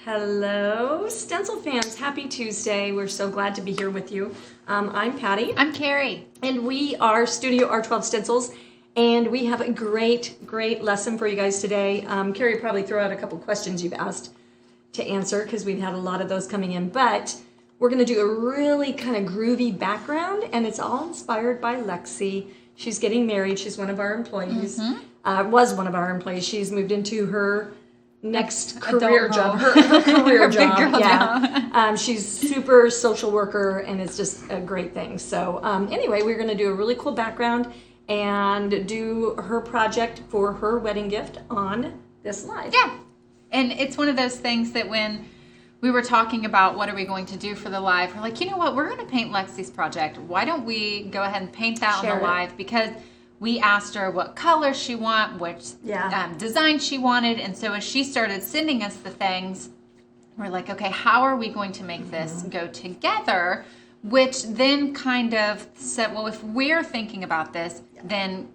Hello, Stencil fans. Happy Tuesday. We're so glad to be here with you. I'm Patty. I'm Carrie. And we are StudioR12 Stencils. And we have a great lesson for you guys today. Carrie will probably throw out a couple questions you've asked to answer because we've had a lot of those coming in. But we're going to do a really kind of groovy background. And it's all inspired by Lexi. She's getting married. She's one of our employees. Was one of our employees. She's moved into her next career job, her career job. Big girl job. She's super social worker, and it's just a great thing. So anyway, we're going to do a really cool background and do her project for her wedding gift on this live. Yeah, and it's one of those things that when we were talking about what are we going to do for the live, we're like, you know what, we're going to paint Lexi's project. Why don't we go ahead and paint that on the live? Because we asked her what color she wanted, which design she wanted, and so as she started sending us the things, we're like, okay, how are we going to make this go together? Which then kind of said, well, if we're thinking about this, then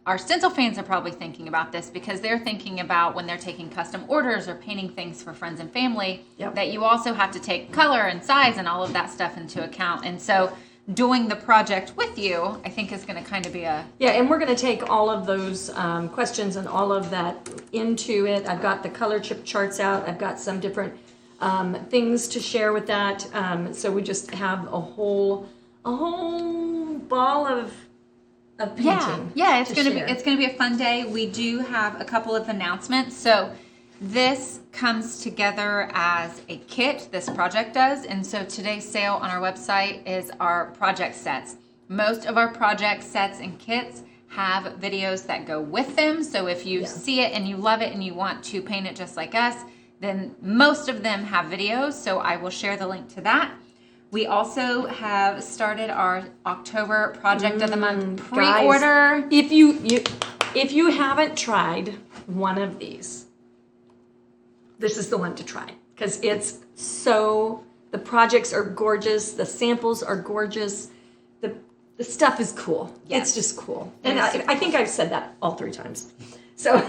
our stencil fans are probably thinking about this because they're thinking about when they're taking custom orders or painting things for friends and family, that you also have to take color and size and all of that stuff into account. And so doing the project with you, I think is going to kind of be a... Yeah, and we're going to take all of those questions and all of that into it. I've got the color chip charts out. I've got some different things to share with that. So we just have a whole ball of painting. Yeah, it's going to be a fun day. We do have a couple of announcements. So this comes together as a kit, this project does, and so today's sale on our website is our project sets. Most of our project sets and kits have videos that go with them, so if you see it and you love it and you want to paint it just like us, then most of them have videos, so I will share the link to that. We also have started our October Project of the Month pre-order. Guys, if you haven't tried one of these, this is the one to try because it's the projects are gorgeous, the samples are gorgeous, the stuff is cool. It's just cool, and I think I've said that all 3 times. So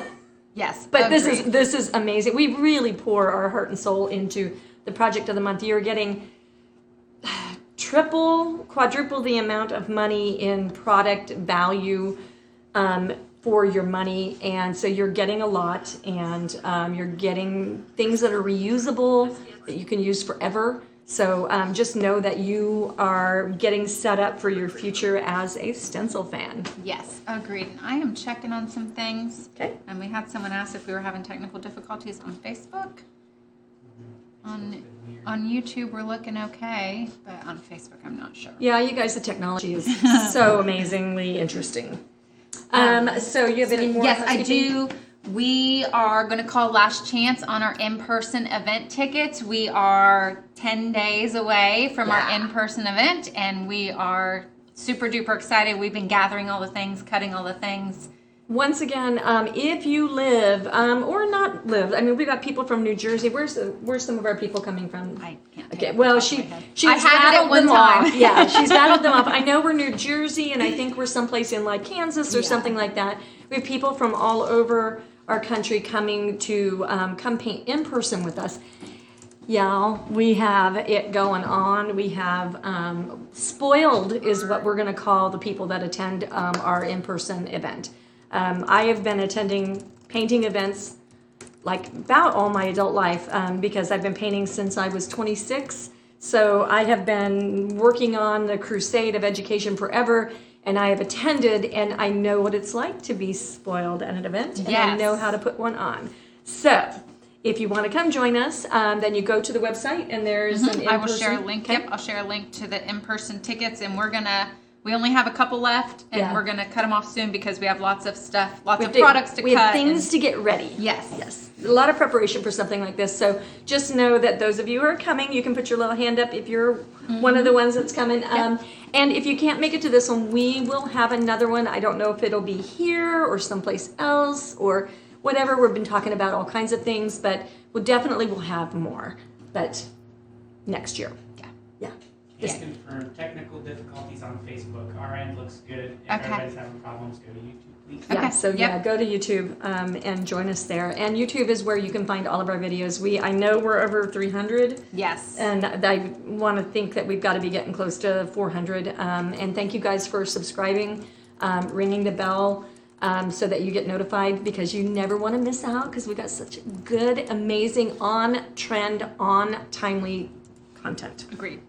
yes, but this is amazing. We really pour our heart and soul into the project of the month. You're getting quadruple the amount of money in product value for your money, and so you're getting a lot, and you're getting things that are reusable that you can use forever. So just know that you are getting set up for your future as a stencil fan. Yes, agreed. And I am checking on some things. Okay. And we had someone ask if we were having technical difficulties on Facebook. On YouTube, we're looking okay, but on Facebook, I'm not sure. Yeah, you guys, the technology is so amazingly interesting. So you have any more? Yes, I do. We are going to call last chance on our in-person event tickets. We are 10 days away from our in-person event, and we are super duper excited. We've been gathering all the things, cutting all the things. Once again, if you live or not live, I mean, we got people from New Jersey. Where's some of our people coming from? I can't. Okay, well, she's rattled them off. Yeah, she's rattled them off. I know we're New Jersey, and I think we're someplace in like Kansas or something like that. We have people from all over our country coming to come paint in person with us. Yeah, we have it going on. We have spoiled is what we're going to call the people that attend our in-person event. I have been attending painting events like about all my adult life because I've been painting since I was 26. So I have been working on the crusade of education forever, and I have attended, and I know what it's like to be spoiled at an event, and I know how to put one on. So if you want to come join us, then you go to the website, and there's an in-person. I will share a link. Okay. Yep, I'll share a link to the in-person tickets, and we only have a couple left, and we're going to cut them off soon because we have lots of stuff, lots of products to cut. We have things to get ready. Yes. A lot of preparation for something like this. So just know that those of you who are coming, you can put your little hand up if you're one of the ones that's coming. And if you can't make it to this one, we will have another one. I don't know if it'll be here or someplace else or whatever. We've been talking about all kinds of things, but we'll have more. But next year. Yeah. Just confirm technical difficulties on Facebook. Our end looks good. If everybody's having problems, go to YouTube, please. Yeah, Okay. so go to YouTube and join us there. And YouTube is where you can find all of our videos. I know we're over 300. Yes. And I want to think that we've got to be getting close to 400. And thank you guys for subscribing, ringing the bell so that you get notified, because you never want to miss out, because we got such good, amazing, on-trend, on-timely content. Agreed.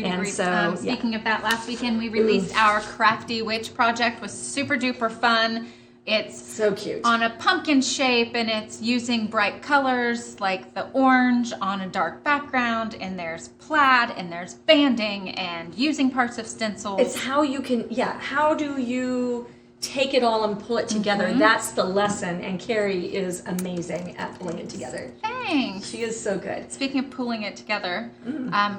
And so, speaking of that, last weekend we released our Crafty Witch project. Was super duper fun. It's so cute. On a pumpkin shape, and it's using bright colors like the orange on a dark background, and there's plaid, and there's banding, and using parts of stencils. It's how you can, how do you take it all and pull it together? That's the lesson, and Carrie is amazing at pulling it together. Thanks. She is so good. Speaking of pulling it together,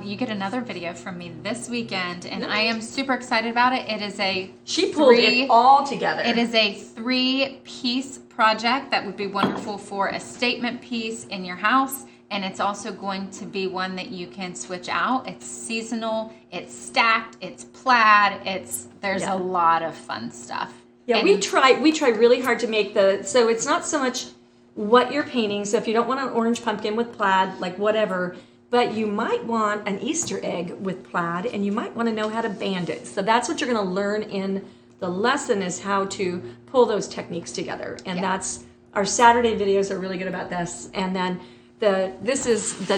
you get another video from me this weekend, and I am super excited about it. It is She pulled it all together. It is a 3-piece project that would be wonderful for a statement piece in your house, and it's also going to be one that you can switch out. It's seasonal, it's stacked, it's plaid, there's a lot of fun stuff. Yeah, and we try really hard to make so it's not so much what you're painting. So if you don't want an orange pumpkin with plaid, like whatever, but you might want an Easter egg with plaid, and you might want to know how to band it. So that's what you're going to learn in the lesson, is how to pull those techniques together. And that's our Saturday videos are really good about this. And then the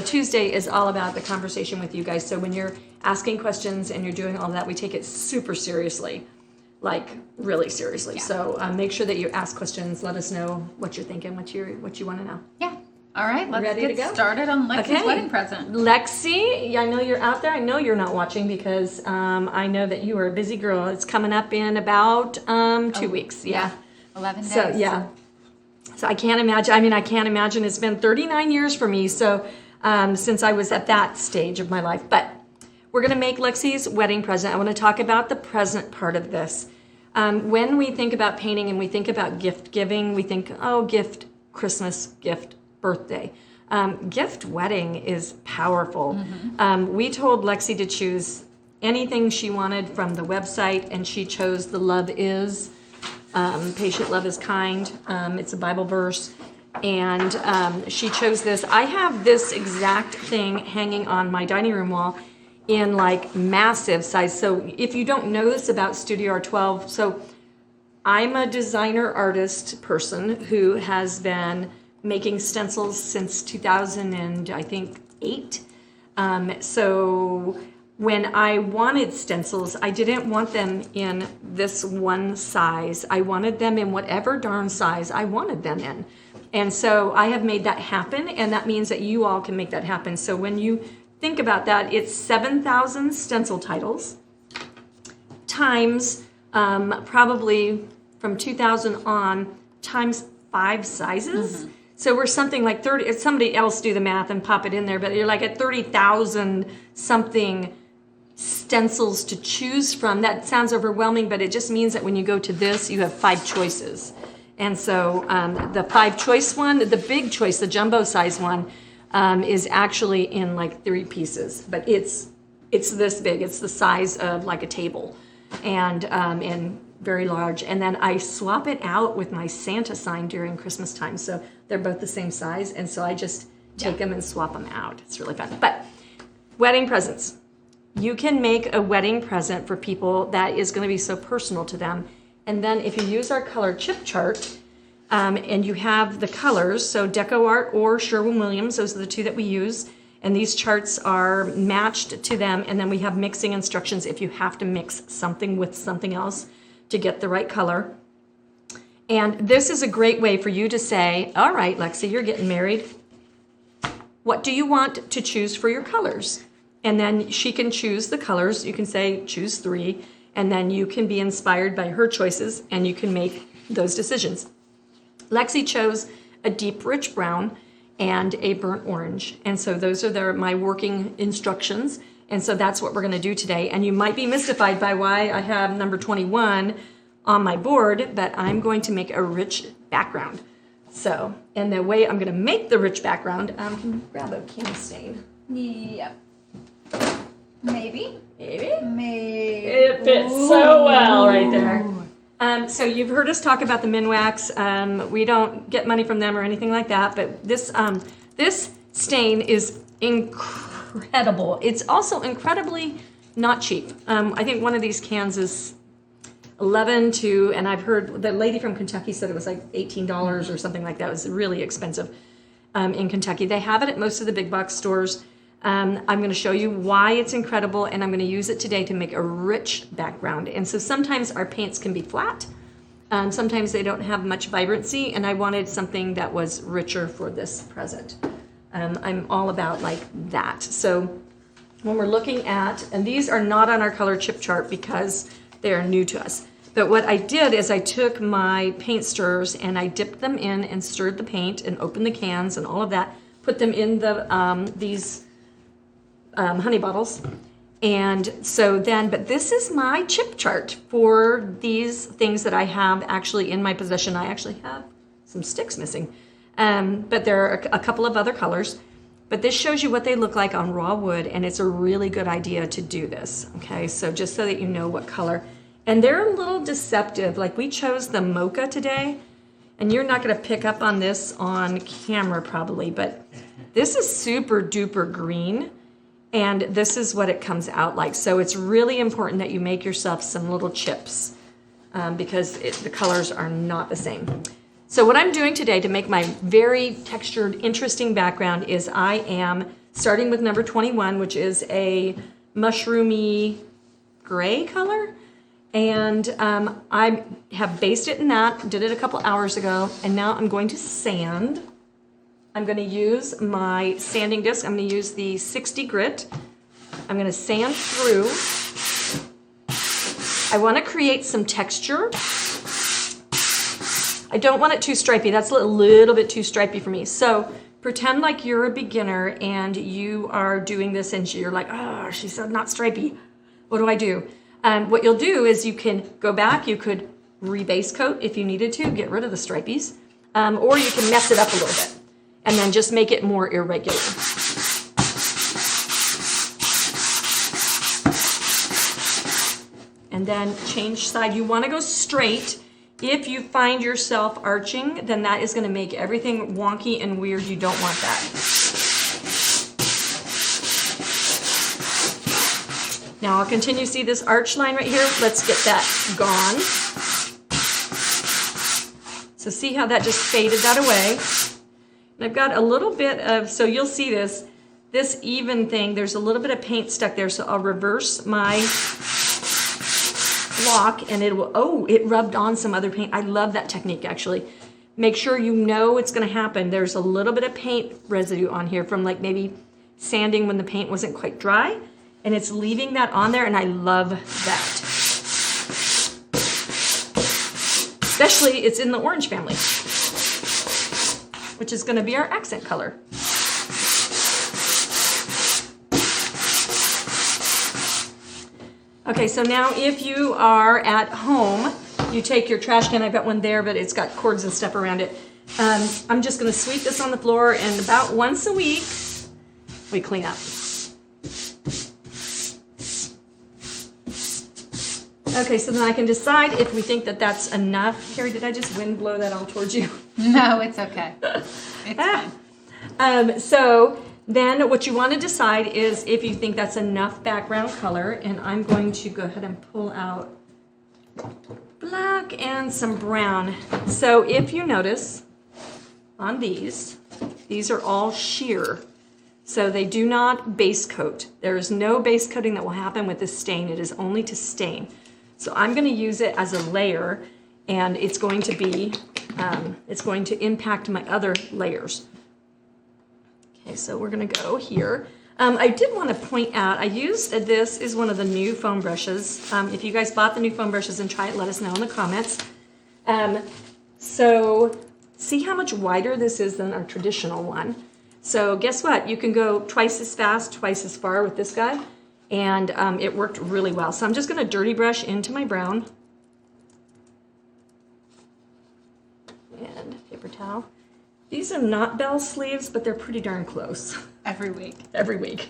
Tuesday is all about the conversation with you guys. So when you're asking questions and you're doing all that, we take it super seriously. Like really seriously. So make sure that you ask questions. Let us know what you're thinking, what you want to know. Yeah. All right, let's Ready to get go? started on Lexi's wedding present. Lexi, I know you're out there. I know you're not watching, because I know that you are a busy girl. It's coming up in about 2 weeks. Yeah. 11 days. So So I can't imagine. I can't imagine. It's been 39 years for me. So since I was at that stage of my life, but we're going to make Lexi's wedding present. I want to talk about the present part of this. When we think about painting and we think about gift giving, we think, gift, Christmas, gift, birthday. Gift wedding is powerful. We told Lexi to choose anything she wanted from the website, and she chose the Love Is, Patient Love is Kind. It's a Bible verse. And she chose this. I have this exact thing hanging on my dining room wall in like massive size. So if you don't know this about StudioR12, so I'm a designer artist person who has been making stencils since 2008. So when I wanted stencils, I didn't want them in this one size. I wanted them in whatever darn size I wanted them in. And so I have made that happen, and that means that you all can make that happen. So when you think about that, it's 7,000 stencil titles times probably from 2000 on times 5 sizes. So we're something like 30, if somebody else do the math and pop it in there, but you're like at 30,000 something stencils to choose from. That sounds overwhelming, but it just means that when you go to this, you have 5 choices. And so the 5 choice one, the big choice, the jumbo size one, is actually in like 3 pieces, but it's this big. It's the size of like a table, and very large. And then I swap it out with my Santa sign during Christmas time, so they're both the same size. And so I just take them and swap them out. It's really fun. But wedding presents, you can make a wedding present for people that is going to be so personal to them. And then if you use our color chip chart, and you have the colors, so Deco Art or Sherwin-Williams, those are the 2 that we use. And these charts are matched to them. And then we have mixing instructions if you have to mix something with something else to get the right color. And this is a great way for you to say, all right, Lexi, you're getting married. What do you want to choose for your colors? And then she can choose the colors. You can say, choose 3. And then you can be inspired by her choices, and you can make those decisions. Lexi chose a deep rich brown and a burnt orange. And so those are my working instructions. And so that's what we're going to do today. And you might be mystified by why I have number 21 on my board, but I'm going to make a rich background. So, and the way I'm going to make the rich background, can you grab a candy stain? Yep. Maybe. Maybe? Maybe. It fits so well right there. So you've heard us talk about the Minwax. We don't get money from them or anything like that, but this stain is incredible. It's also incredibly not cheap. I think one of these cans is 11 to, and I've heard the lady from Kentucky said it was like $18 or something like that. It was really expensive in Kentucky. They have it at most of the big box stores. I'm going to show you why it's incredible, and I'm going to use it today to make a rich background. And so sometimes our paints can be flat. Sometimes they don't have much vibrancy, and I wanted something that was richer for this present. I'm all about like that. So when we're looking at, and these are not on our color chip chart because they are new to us. But what I did is I took my paint stirrers and I dipped them in and stirred the paint and opened the cans and all of that, put them in the these honey bottles. And so then, but this is my chip chart for these things that I have actually in my possession. I actually have some sticks missing, but there are a couple of other colors. But this shows you what they look like on raw wood, and it's a really good idea to do this, okay? So just so that you know what color. And they're a little deceptive. Like we chose the mocha today, and you're not gonna pick up on this on camera probably, but this is super duper green, and this is what it comes out like. So it's really important that you make yourself some little chips because the colors are not the same. So what I'm doing today to make my very textured, interesting background is I am starting with number 21, which is a mushroomy gray color. And I have based it in that, did it a couple hours ago, and now I'm going to sand. I'm going to use my sanding disc. I'm going to use the 60 grit. I'm going to sand through. I want to create some texture. I don't want it too stripy. That's a little bit too stripy for me. So pretend like you're a beginner and you are doing this and you're like, oh, she said not stripy. What do I do? What you'll do is you can go back. You could rebase coat if you needed to, get rid of the stripies. Or you can mess it up a little bit and then just make it more irregular. And then change side. You want to go straight. If you find yourself arching, then that is going to make everything wonky and weird. You don't want that. Now I'll continue. See this arch line right here? Let's get that gone. So see how that just faded that away? And I've got a little bit of, so you'll see this even thing, there's a little bit of paint stuck there. So I'll reverse my block and it will, oh, it rubbed on some other paint. I love that technique actually. Make sure you know it's going to happen. There's a little bit of paint residue on here from like maybe sanding when the paint wasn't quite dry, and it's leaving that on there, and I love that. Especially it's in the orange family, which is going to be our accent color. Okay, so now if you are at home, you take your trash can. I've got one there, but it's got cords and stuff around it. I'm just going to sweep this on the floor, and about once a week, we clean up. Okay, so then I can decide if we think that that's enough. Carrie, did I just wind blow that all towards you? No, it's okay. It's fine. So then what you want to decide is if you think that's enough background color, and I'm going to go ahead and pull out black and some brown. So if you notice on these are all sheer. So they do not base coat. There is no base coating that will happen with this stain. It is only to stain. So I'm going to use it as a layer, and it's going to be, it's going to impact my other layers. Okay, so we're going to go here. I did want to point out, I used, this is one of the new foam brushes. If you guys bought the new foam brushes and try it, let us know in the comments. So see how much wider this is than our traditional one. So guess what? You can go twice as fast, twice as far with this guy. And it worked really well. So I'm just going to dirty brush into my brown. And paper towel. These are not bell sleeves, but they're pretty darn close. Every week. Every week.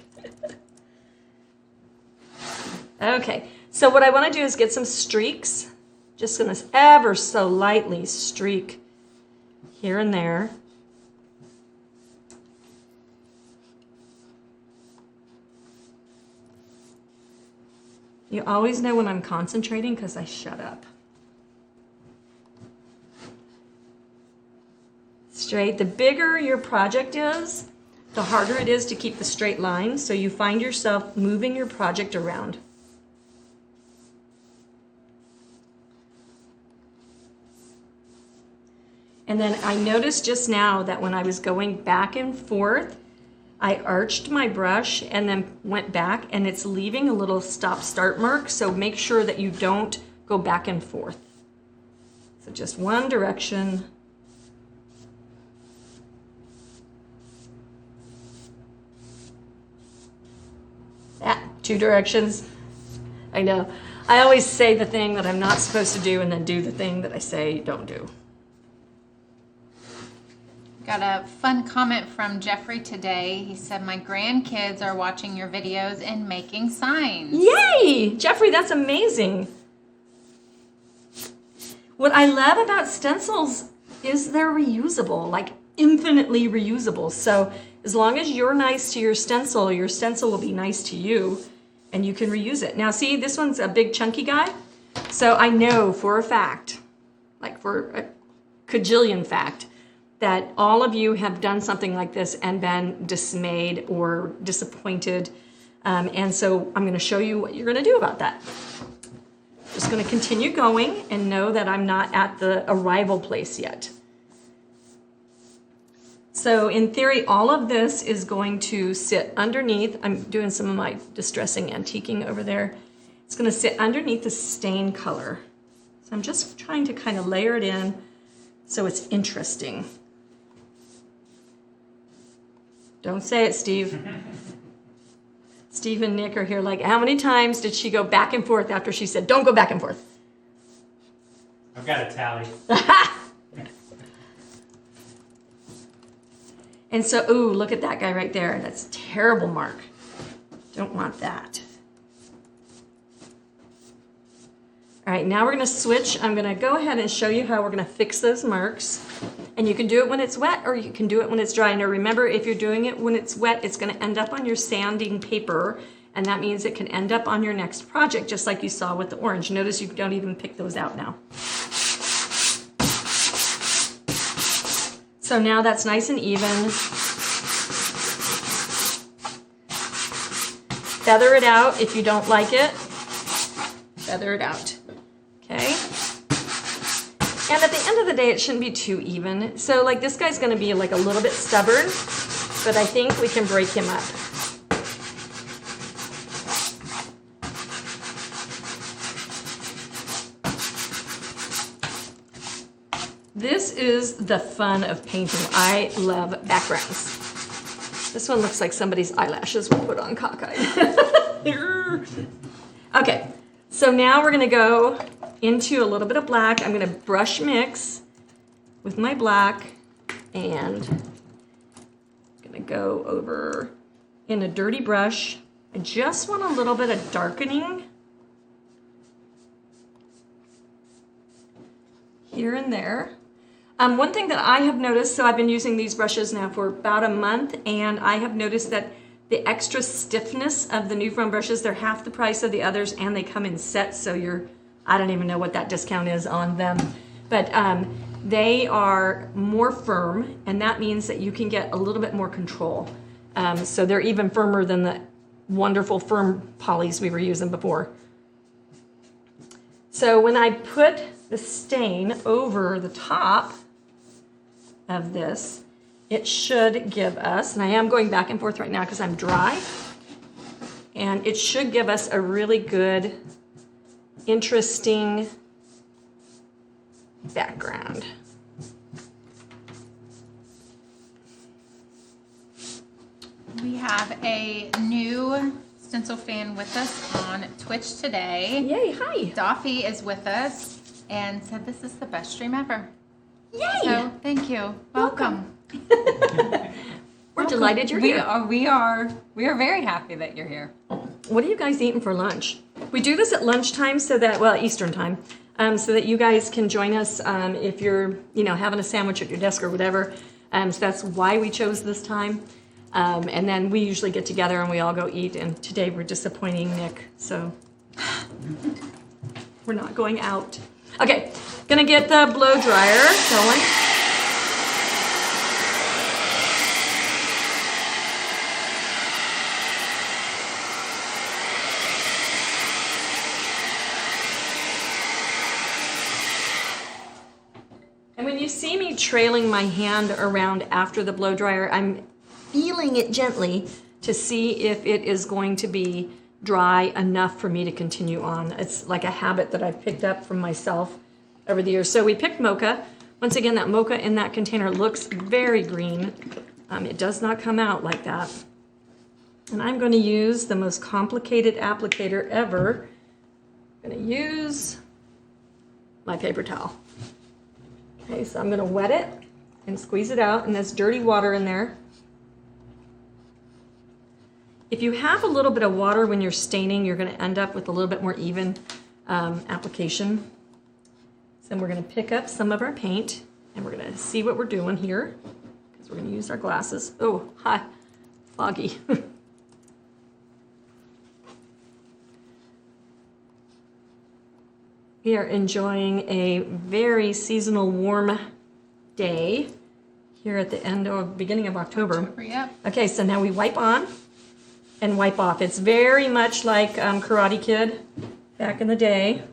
Okay, so what I want to do is get some streaks. Just going to ever so lightly streak here and there. You always know when I'm concentrating because I shut up. Straight. The bigger your project is, the harder it is to keep the straight line, so you find yourself moving your project around. And then I noticed just now that when I was going back and forth, I arched my brush and then went back, and it's leaving a little stop-start mark, so make sure that you don't go back and forth. So just one direction. Two directions. I know. I always say the thing that I'm not supposed to do and then do the thing that I say don't do. Got a fun comment from Jeffrey today. He said, my grandkids are watching your videos and making signs. Yay! Jeffrey, that's amazing. What I love about stencils is they're reusable, like infinitely reusable. So as long as you're nice to your stencil will be nice to you, and you can reuse it. Now see, this one's a big chunky guy. So I know for a fact, like for a cajillion fact, that all of you have done something like this and been dismayed or disappointed. And so I'm gonna show you what you're gonna do about that. Just gonna continue going and know that I'm not at the arrival place yet. So in theory, all of this is going to sit underneath. I'm doing some of my distressing antiquing over there. It's going to sit underneath the stain color. So I'm just trying to kind of layer it in so it's interesting. Don't say it, Steve. Steve and Nick are here like, how many times did she go back and forth after she said, don't go back and forth? I've got a tally. And so, ooh, look at that guy right there. That's a terrible mark. Don't want that. All right, now we're gonna switch. I'm gonna go ahead and show you how we're gonna fix those marks. And you can do it when it's wet or you can do it when it's dry. Now remember, if you're doing it when it's wet, it's gonna end up on your sanding paper, and that means it can end up on your next project, just like you saw with the orange. Notice you don't even pick those out now. So now that's nice and even. Feather it out if you don't like it. Feather it out, okay? And at the end of the day, it shouldn't be too even. So like this guy's gonna be like a little bit stubborn, but I think we can break him up. This is the fun of painting. I love backgrounds. This one looks like somebody's eyelashes were put on cockeyed. Okay, so now we're gonna go into a little bit of black. I'm gonna brush mix with my black and I'm gonna go over in a dirty brush. I just want a little bit of darkening here and there. One thing that I have noticed, so I've been using these brushes now for about a month, and I have noticed that the extra stiffness of the new foam brushes, they're half the price of the others, and they come in sets, so I don't even know what that discount is on them, but they are more firm, and that means that you can get a little bit more control. So they're even firmer than the wonderful firm polys we were using before. So when I put the stain over the top of this, it should give us, and I am going back and forth right now because I'm dry, and it should give us a really good, interesting background. We have a new stencil fan with us on Twitch today. Yay, hi. Daffy is with us and said this is the best stream ever. Yay. So thank you. Welcome. We're delighted you're here. We are very happy that you're here. What are you guys eating for lunch? We do this at lunchtime so that, well, Eastern time, so that you guys can join us if you're, having a sandwich at your desk or whatever. So that's why we chose this time. And then we usually get together and we all go eat. And today we're disappointing Nick, so we're not going out. Okay, gonna get the blow dryer going. And when you see me trailing my hand around after the blow dryer, I'm feeling it gently to see if it is going to be dry enough for me to continue on. It's like a habit that I've picked up from myself over the years. So we picked mocha. Once again, that mocha in that container looks very green. It does not come out like that. And I'm going to use the most complicated applicator ever. I'm going to use my paper towel. Okay, so I'm going to wet it and squeeze it out, and there's dirty water in there. If you have a little bit of water when you're staining, you're going to end up with a little bit more even application. So then we're going to pick up some of our paint, and we're going to see what we're doing here, because we're going to use our glasses. Oh, hi, foggy. We are enjoying a very seasonal warm day here at the beginning of October. Yep. Okay, so now we wipe on and wipe off. It's very much like Karate Kid back in the day.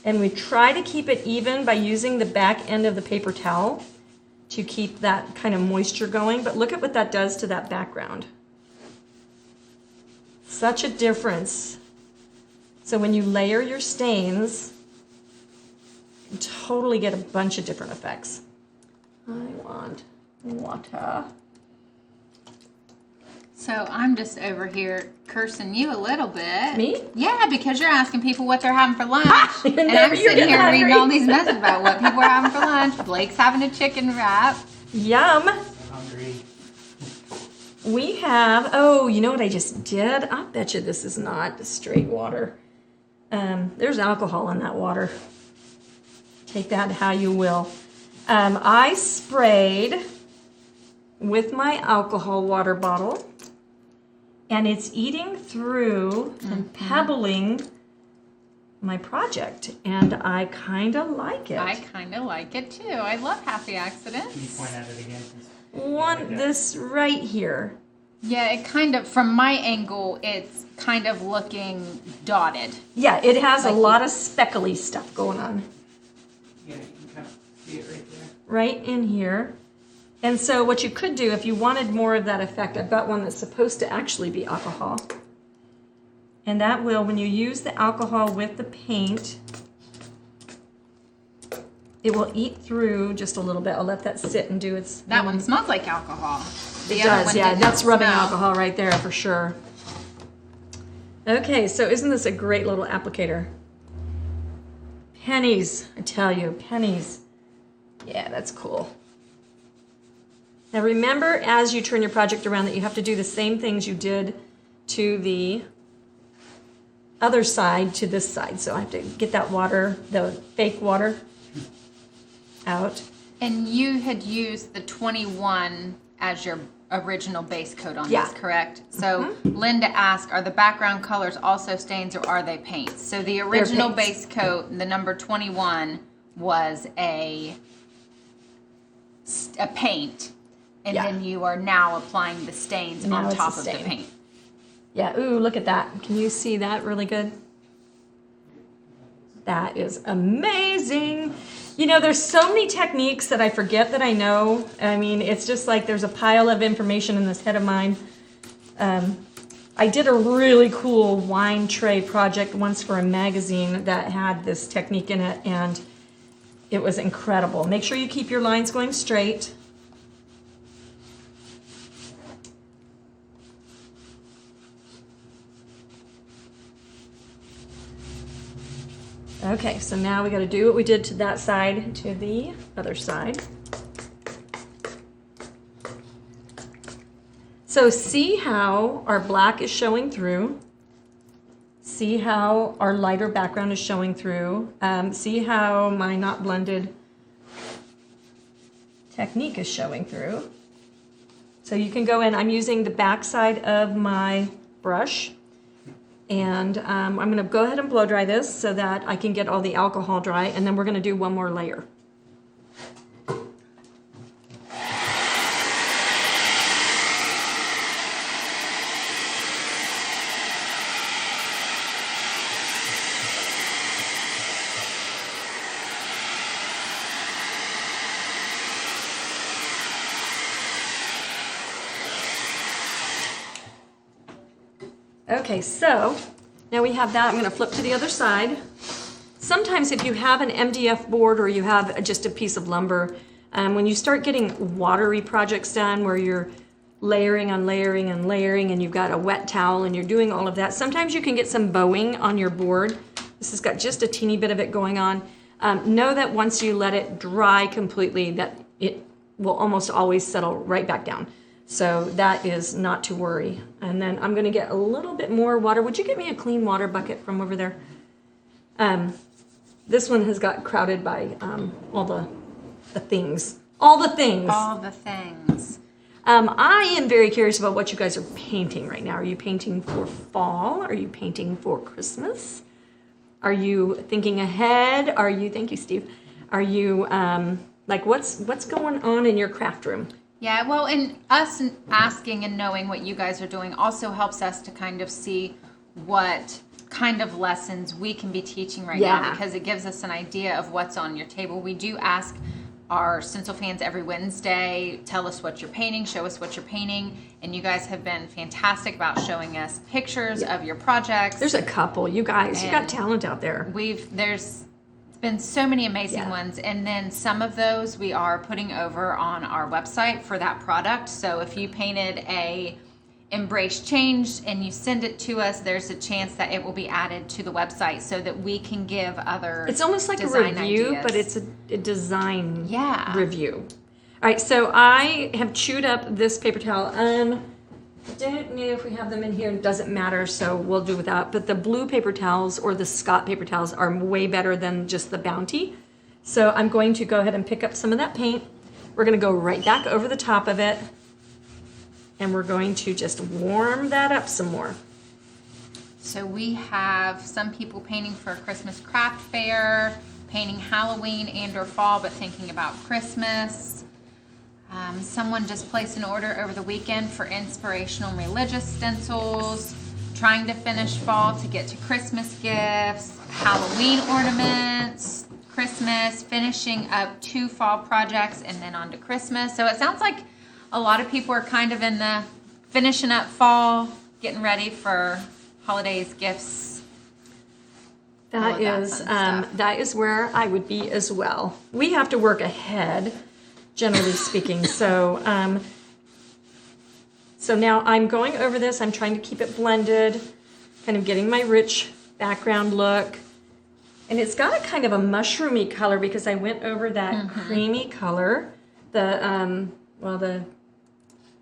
And we try to keep it even by using the back end of the paper towel to keep that kind of moisture going. But look at what that does to that background. Such a difference. So when you layer your stains, you totally get a bunch of different effects. I want water. So I'm just over here cursing you a little bit. Me? Yeah, because you're asking people what they're having for lunch. And Never, I'm you're sitting getting here hungry. reading all these messages about what people are having for lunch. Blake's having a chicken wrap. Yum. I'm hungry. We have, oh, you know what I just did? I bet you this is not straight water. There's alcohol in that water. Take that how you will. I sprayed with my alcohol water bottle, and it's eating through and pebbling my project, and I kind of like it. I kind of like it too. I love happy Can you accidents. point at it again? This right here. Yeah, it kind of, from my angle, it's kind of looking dotted. Yeah, it has Like a lot of speckly stuff going on Yeah, you can kind of see it right there. right in here. And so what you could do if you wanted more of that effect, I've got one that's supposed to actually be alcohol. And that will, when you use the alcohol with the paint, it will eat through just a little bit. I'll let that sit and do its That one smells like alcohol. The It other does, one yeah. did That's not rubbing smell. alcohol right there for sure. Okay, so isn't this a great little applicator? Pennies, I tell you, pennies. Yeah, that's cool. Now remember, as you turn your project around, that you have to do the same things you did to the other side to this side. So I have to get that water, the fake water, out. And you had used the 21 as your original base coat on Yeah. this, correct? So Linda asked, are the background colors also stains or are they paints? So the original paints. base coat, the number 21, was a paint. And Yeah. then you are now applying the stains Now on it's top a of the stain. paint. Yeah, ooh, look at that. Can you see that really good? That is amazing. You know, there's so many techniques that I forget that I know. I mean, it's just like there's a pile of information in this head of mine. I did a really cool wine tray project once for a magazine that had this technique in it, and it was incredible. Make sure you keep your lines going straight. Okay, so now we got to do what we did to that side to the other side. So see how our black is showing through. See how our lighter background is showing through. See how my not blended technique is showing through. So you can go in, I'm using the back side of my brush, and I'm going to go ahead and blow dry this so that I can get all the alcohol dry, and then we're going to do one more layer. Okay, so now we have that. I'm going to flip to the other side. Sometimes if you have an MDF board or you have just a piece of lumber, when you start getting watery projects done where you're layering on layering and layering and you've got a wet towel and you're doing all of that, sometimes you can get some bowing on your board. This has got just a teeny bit of it going on. Know that once you let it dry completely, that it will almost always settle right back down. So that is not to worry. And then I'm going to get a little bit more water. Would you get me a clean water bucket from over there? This one has got crowded by all the things. All the things. All the things. I am very curious about what you guys are painting right now. Are you painting for fall? Are you painting for Christmas? Are you thinking ahead? Are you, thank you, Steve. Are you, like, what's going on in your craft room? Yeah, well, and us asking and knowing what you guys are doing also helps us to kind of see what kind of lessons we can be teaching right now, because it gives us an idea of what's on your table. We do ask our stencil fans every Wednesday, tell us what you're painting, show us what you're painting, and you guys have been fantastic about showing us pictures of your projects. There's a couple, you guys, you got talent out there. There's been so many amazing ones, and then some of those we are putting over on our website for that product. So if you painted a Embrace Change and you send it to us, there's a chance that it will be added to the website so that we can give other It's almost like a review, ideas. but it's a design review. All right, so I have chewed up this paper towel. Don't know if we have them in here. It doesn't matter, so we'll do without. But the blue paper towels or the Scott paper towels are way better than just the Bounty. So I'm going to go ahead and pick up some of that paint. We're going to go right back over the top of it. And we're going to just warm that up some more. So we have some people painting for a Christmas craft fair, painting Halloween and or fall, but thinking about Christmas. Someone just placed an order over the weekend for inspirational and religious stencils, trying to finish fall to get to Christmas gifts, Halloween ornaments, Christmas, finishing up 2 fall projects, and then on to Christmas. So it sounds like a lot of people are kind of in the finishing up fall, getting ready for holidays, gifts. That is where I would be as well. We have to work ahead, generally speaking. So now I'm going over this. I'm trying to keep it blended, kind of getting my rich background look. And it's got a kind of a mushroomy color because I went over that creamy color, the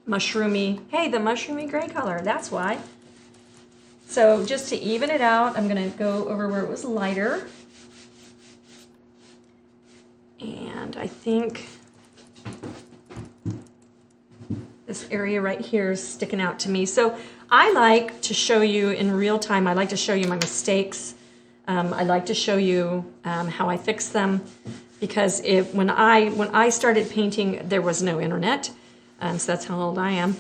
mushroomy gray color. That's why. So just to even it out, I'm going to go over where it was lighter. And I think this area right here is sticking out to me. So I like to show you in real time. I like to show you my mistakes. I like to show you how I fix them, because when I started painting, there was no internet. So that's how old I am.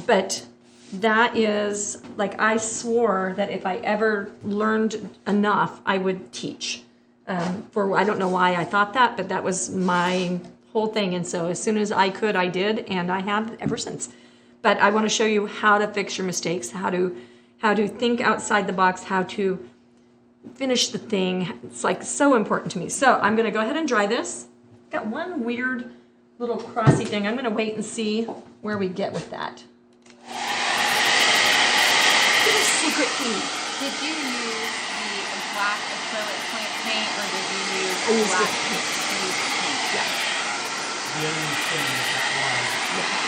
But that is, like, I swore that if I ever learned enough, I would teach. I don't know why I thought that, but that was my whole thing. And so as soon as I could, I did, and I have ever since. But I want to show you how to fix your mistakes, how to think outside the box, how to finish the thing. It's like so important to me. So I'm going to go ahead and dry this. Got one weird little crossy thing. I'm going to wait and see where we get with that. Secret key. Did you use the black acrylic plant paint, or did you use I used black paint. The only thing is that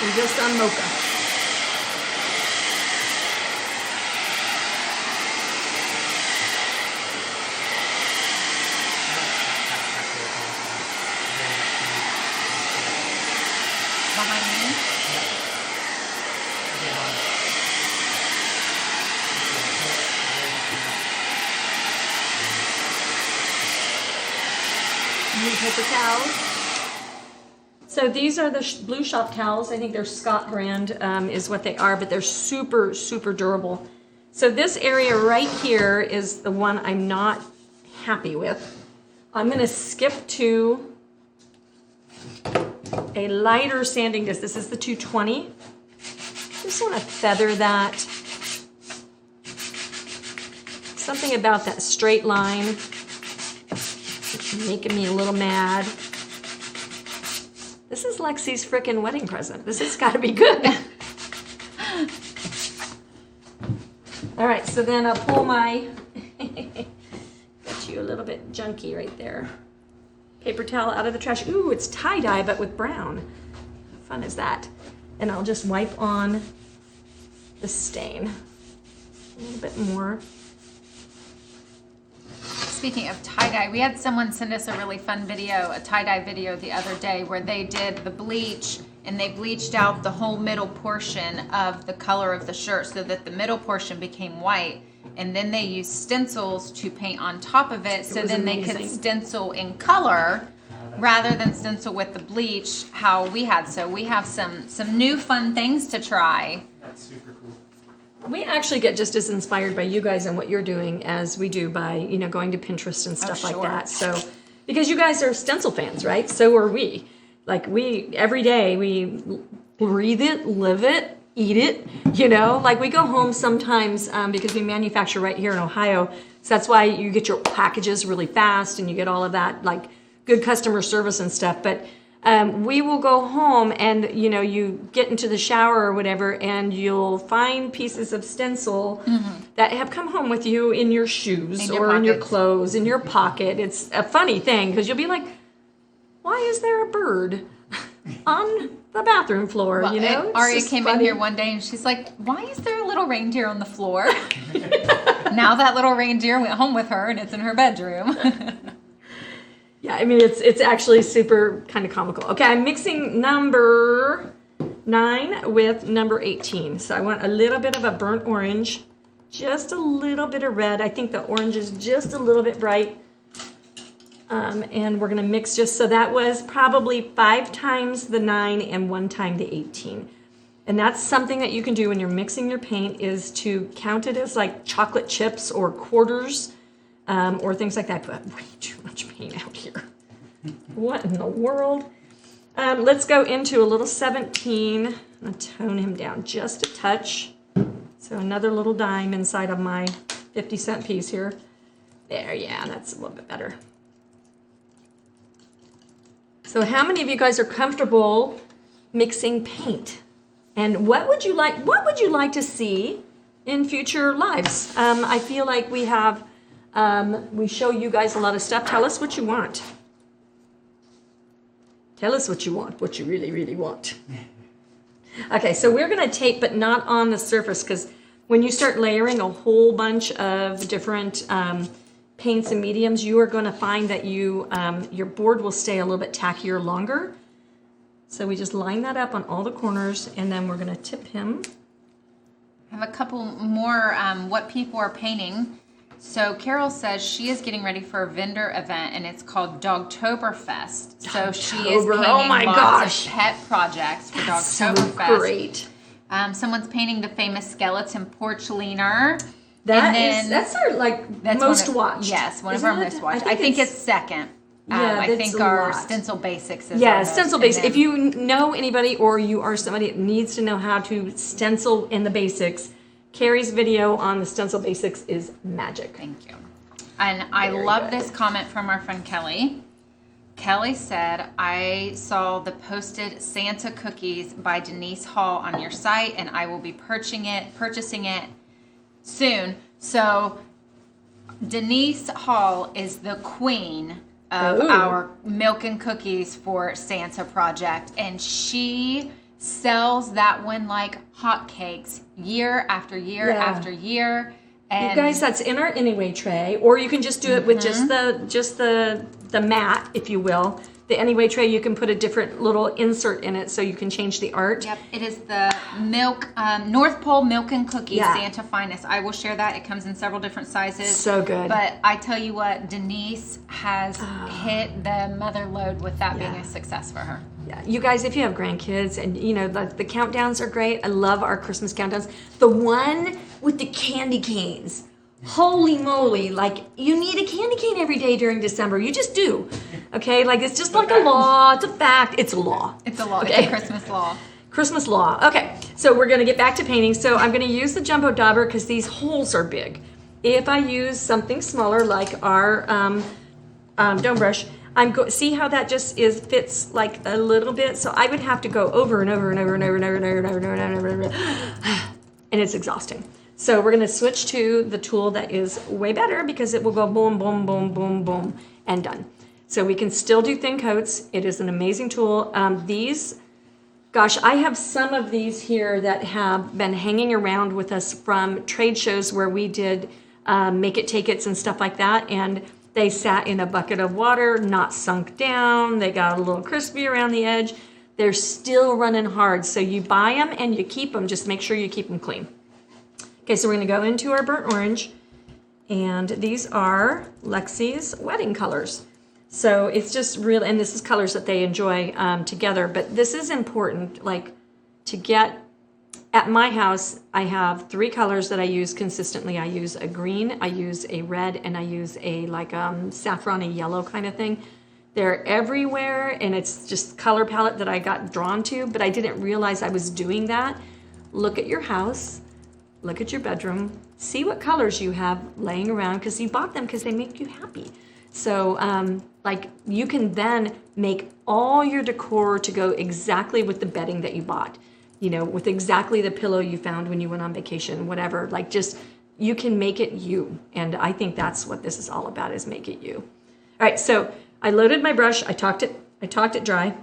And just on mocha. New paper towels. So these are the Blue Shop towels. I think they're Scott brand is what they are, but they're super, super durable. So this area right here is the one I'm not happy with. I'm going to skip to a lighter sanding disc. This is the 220. Just want to feather that. Something about that straight line making me a little mad. This is Lexi's frickin' wedding present. This has got to be good. All right, so then I'll pull my, got you a little bit junky right there. Paper towel out of the trash. Ooh, it's tie-dye, but with brown. How fun is that? And I'll just wipe on the stain. A little bit more. Speaking of tie-dye, we had someone send us a really fun video, a tie-dye video the other day where they did the bleach and they bleached out the whole middle portion of the color of the shirt so that the middle portion became white. And then they used stencils to paint on top of it so then they could stencil in color rather than stencil with the bleach how we had. So we have some new fun things to try. That's super cool. We actually get just as inspired by you guys and what you're doing as we do by, you know, going to Pinterest and stuff like that. So, because you guys are stencil fans, right? So are we. Like every day we breathe it, live it, eat it, you know? Like we go home sometimes because we manufacture right here in Ohio. So that's why you get your packages really fast and you get all of that, like good customer service and stuff. But we will go home and, you know, you get into the shower or whatever and you'll find pieces of stencil that have come home with you in your shoes or in your clothes, in your pocket. It's a funny thing because you'll be like, why is there a bird on the bathroom floor, well, you know? Aria came in here one day and she's like, why is there a little reindeer on the floor? Now that little reindeer went home with her and it's in her bedroom. Yeah, I mean, it's actually super kind of comical. Okay, I'm mixing number 9 with number 18. So I want a little bit of a burnt orange, just a little bit of red. I think the orange is just a little bit bright. And we're going to mix just, so that was probably 5 times the 9 and 1 time the 18. And that's something that you can do when you're mixing your paint is to count it as like chocolate chips or quarters. Or things like that, but way too much paint out here. What in the world? Let's go into a little 17. I'm gonna tone him down just a touch. So another little dime inside of my 50-cent piece here. There, yeah, that's a little bit better. So how many of you guys are comfortable mixing paint? And what would you like to see in future lives? I feel like we have we show you guys a lot of stuff. Tell us what you want. Tell us what you want, what you really, really want. Okay, so we're going to tape, but not on the surface, because when you start layering a whole bunch of different paints and mediums, you are going to find that your board will stay a little bit tackier longer. So we just line that up on all the corners, and then we're going to tip him. I have a couple more what people are painting. So Carol says she is getting ready for a vendor event, and it's called Dogtoberfest. So she is painting lots of pet projects for Dogtoberfest. So great. Someone's painting the famous skeleton porch leaner. That's our most watched. Yes, one of our most watched. I think it's second. Yeah, I think our Stencil Basics is Stencil Basics. If you know anybody or you are somebody that needs to know how to stencil in the basics, Carrie's video on the Stencil Basics is magic. Thank you. And I love this comment from our friend Kelly. Kelly said, I saw the posted Santa cookies by Denise Hall on your site, and I will be purchasing it soon. So Denise Hall is the queen of our milk and cookies for Santa project, and she sells that one like hotcakes year after year after year. And you guys, that's in our anyway tray, or you can just do it with just the mat, if you will. the Anyway tray, you can put a different little insert in it so you can change the art. Yep, it is the milk, North Pole Milk and Cookie Yeah. Santa Finest. I will share that. It comes in several different sizes. So good. But I tell you what, Denise has hit the mother load with that being a success for her. Yeah, you guys, if you have grandkids and you know the countdowns are great. I love our Christmas countdowns. The one with the candy canes. Holy moly, like you need a candy cane every day during December. You just do. Okay, like it's just like a law. It's a fact. It's a law. It's a law. Okay. It's a Christmas law. Christmas law. Okay, so we're gonna get back to painting. So I'm gonna use the jumbo dauber because these holes are big. If I use something smaller like our dome brush, see how that just fits like a little bit. So I would have to go over and over and over and over and over and over and over and over and over and over, and it's exhausting. So we're gonna switch to the tool that is way better because it will go boom, boom, boom, boom, boom, and done. So we can still do thin coats. It is an amazing tool. Gosh, I have some of these here that have been hanging around with us from trade shows where we did make it, take it's and stuff like that. And they sat in a bucket of water, not sunk down. They got a little crispy around the edge. They're still running hard. So you buy them and you keep them. Just make sure you keep them clean. Okay, so we're gonna go into our burnt orange. And these are Lexi's wedding colors. So it's just real, and this is colors that they enjoy together, but this is important, like to get, at my house, I have 3 colors that I use consistently. I use a green, I use a red, and I use a like saffron yellow kind of thing. They're everywhere, and it's just color palette that I got drawn to, but I didn't realize I was doing that. Look at your house, look at your bedroom, see what colors you have laying around, because you bought them because they make you happy. So like you can then make all your decor to go exactly with the bedding that you bought, you know, with exactly the pillow you found when you went on vacation, whatever, like just, you can make it you. And I think that's what this is all about, is make it you. All right, so I loaded my brush, I talked it dry. I'm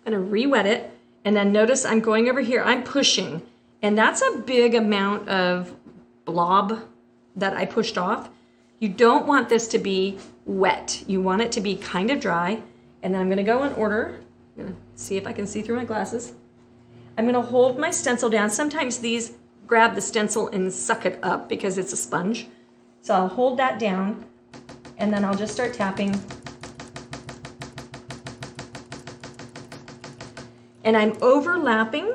gonna re-wet it, and then notice I'm going over here, I'm pushing, and that's a big amount of blob that I pushed off. You don't want this to be wet. You want it to be kind of dry. And then I'm gonna go in order. I'm gonna see if I can see through my glasses. I'm gonna hold my stencil down. Sometimes these grab the stencil and suck it up because it's a sponge. So I'll hold that down and then I'll just start tapping. And I'm overlapping,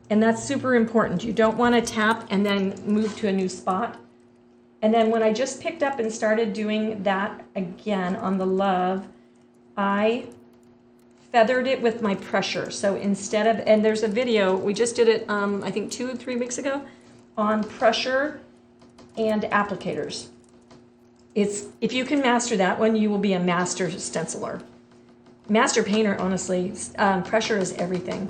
and that's super important. You don't wanna tap and then move to a new spot. And then when I just picked up and started doing that again on the love, I feathered it with my pressure. So instead of, and there's a video, we just did it, I think 2 or 3 weeks ago, on pressure and applicators. If you can master that one, you will be a master stenciler. Master painter, honestly, pressure is everything.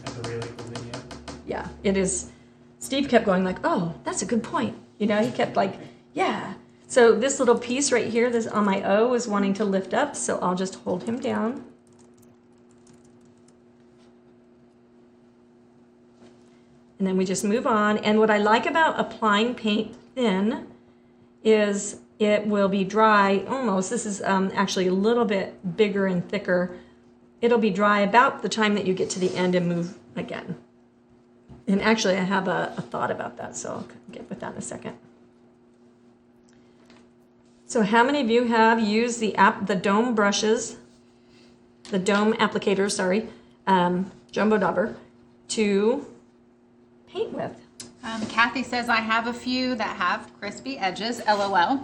That's a really cool video. Yeah, it is. Steve kept going like, oh, that's a good point. You know, he kept like, yeah. So this little piece right here, this on my O, is wanting to lift up, so I'll just hold him down. And then we just move on. And what I like about applying paint thin is it will be dry almost. This is actually a little bit bigger and thicker. It'll be dry about the time that you get to the end and move again. And actually, I have a thought about that, so I'll get with that in a second. So how many of you have used the dome brushes, the dome applicators, sorry, jumbo dauber, to paint with? Kathy says, I have a few that have crispy edges, LOL.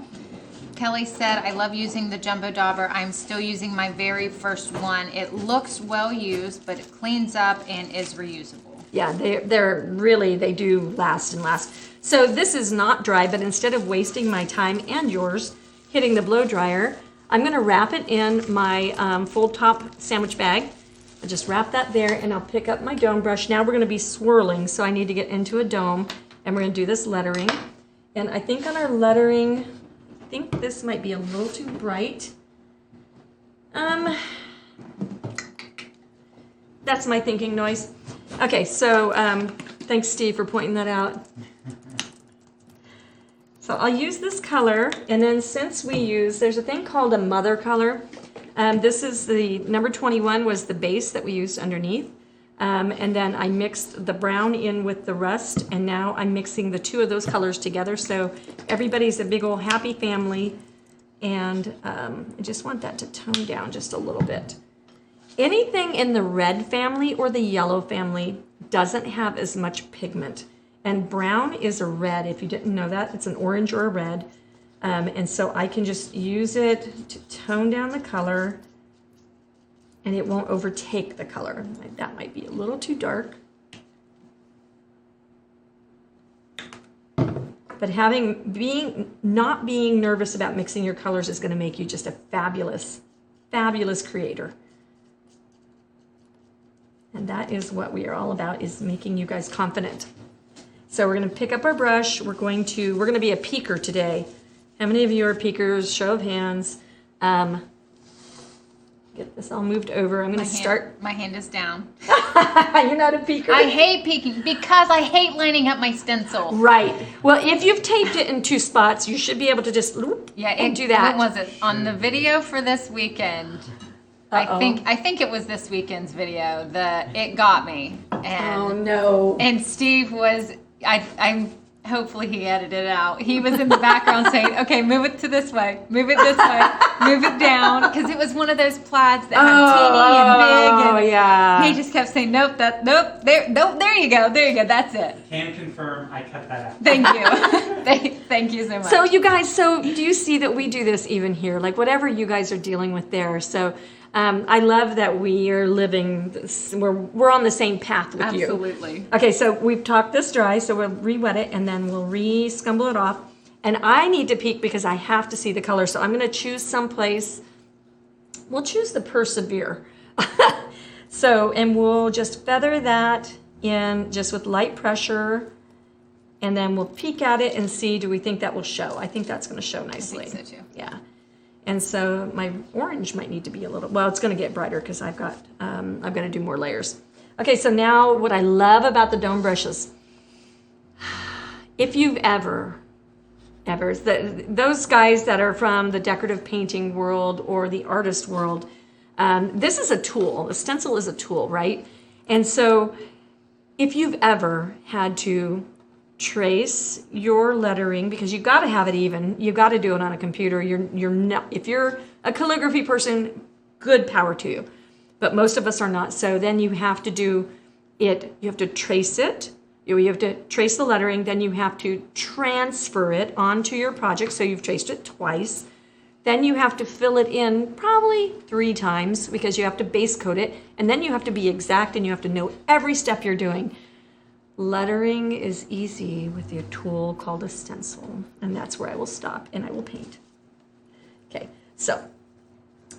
Kelly said, I love using the jumbo dauber. I'm still using my very first one. It looks well used, but it cleans up and is reusable. Yeah, they're really, they do last and last. So this is not dry, but instead of wasting my time and yours hitting the blow dryer, I'm gonna wrap it in my full top sandwich bag. I'll just wrap that there, and I'll pick up my dome brush. Now we're gonna be swirling, so I need to get into a dome, and we're gonna do this lettering. And I think on our lettering, I think this might be a little too bright. That's my thinking noise. Okay, so thanks, Steve, for pointing that out. So I'll use this color, and then since we use, there's a thing called a mother color. This is the number 21 was the base that we used underneath. And then I mixed the brown in with the rust, and now I'm mixing the two of those colors together. So everybody's a big old happy family. And I just want that to tone down just a little bit. Anything in the red family or the yellow family doesn't have as much pigment. And brown is a red. If you didn't know that, it's an orange or a red. And so I can just use it to tone down the color, and it won't overtake the color. That might be a little too dark. But not being nervous about mixing your colors is going to make you just a fabulous, fabulous creator. And that is what we are all about, is making you guys confident. So we're going to pick up our brush. We're going to be a peeker today. How many of you are peekers? Show of hands. Get this all moved over. I'm going to start. My hand is down. You're not a peeker? I hate peeking because I hate lining up my stencil. Right. Well, if you've taped it in two spots, you should be able to just do that. When was it? On the video for this weekend. I think it was this weekend's video. It got me. And, oh no. And Steve was I'm hopefully he edited it out. He was in the background saying, okay, move it to this way, move it this way, move it down. Because it was one of those plaids that have teeny and big. And yeah. He just kept saying, nope, there you go, that's it. Can confirm, I cut that out. Thank you. Thank you so much. So you guys, do you see that we do this even here? Like whatever you guys are dealing with there. So I love that we are living this, we're on the same path with you. Absolutely. Okay, so we've talked this dry, so we'll re-wet it and then we'll re-scumble it off. And I need to peek because I have to see the color. So I'm going to choose someplace. We'll choose the Persevere. And we'll just feather that in just with light pressure. And then we'll peek at it and see, do we think that will show? I think that's going to show nicely. I think so too. Yeah. And so my orange might need to be a little, well, it's going to get brighter because I'm going to do more layers. Okay, so now what I love about the dome brushes, if you've ever, those guys that are from the decorative painting world or the artist world, this is a tool. A stencil is a tool, right? And so if you've ever had to trace your lettering, because you've got to have it even, you've got to do it on a computer. You're not, if you're a calligraphy person, good power to you. But most of us are not. So then you have to do it, you have to trace it, you have to trace the lettering, then you have to transfer it onto your project. So you've traced it twice. Then you have to fill it in probably 3 times because you have to base coat it. And then you have to be exact and you have to know every step you're doing. Lettering is easy with a tool called a stencil, and that's where I will stop and I will paint. Okay, so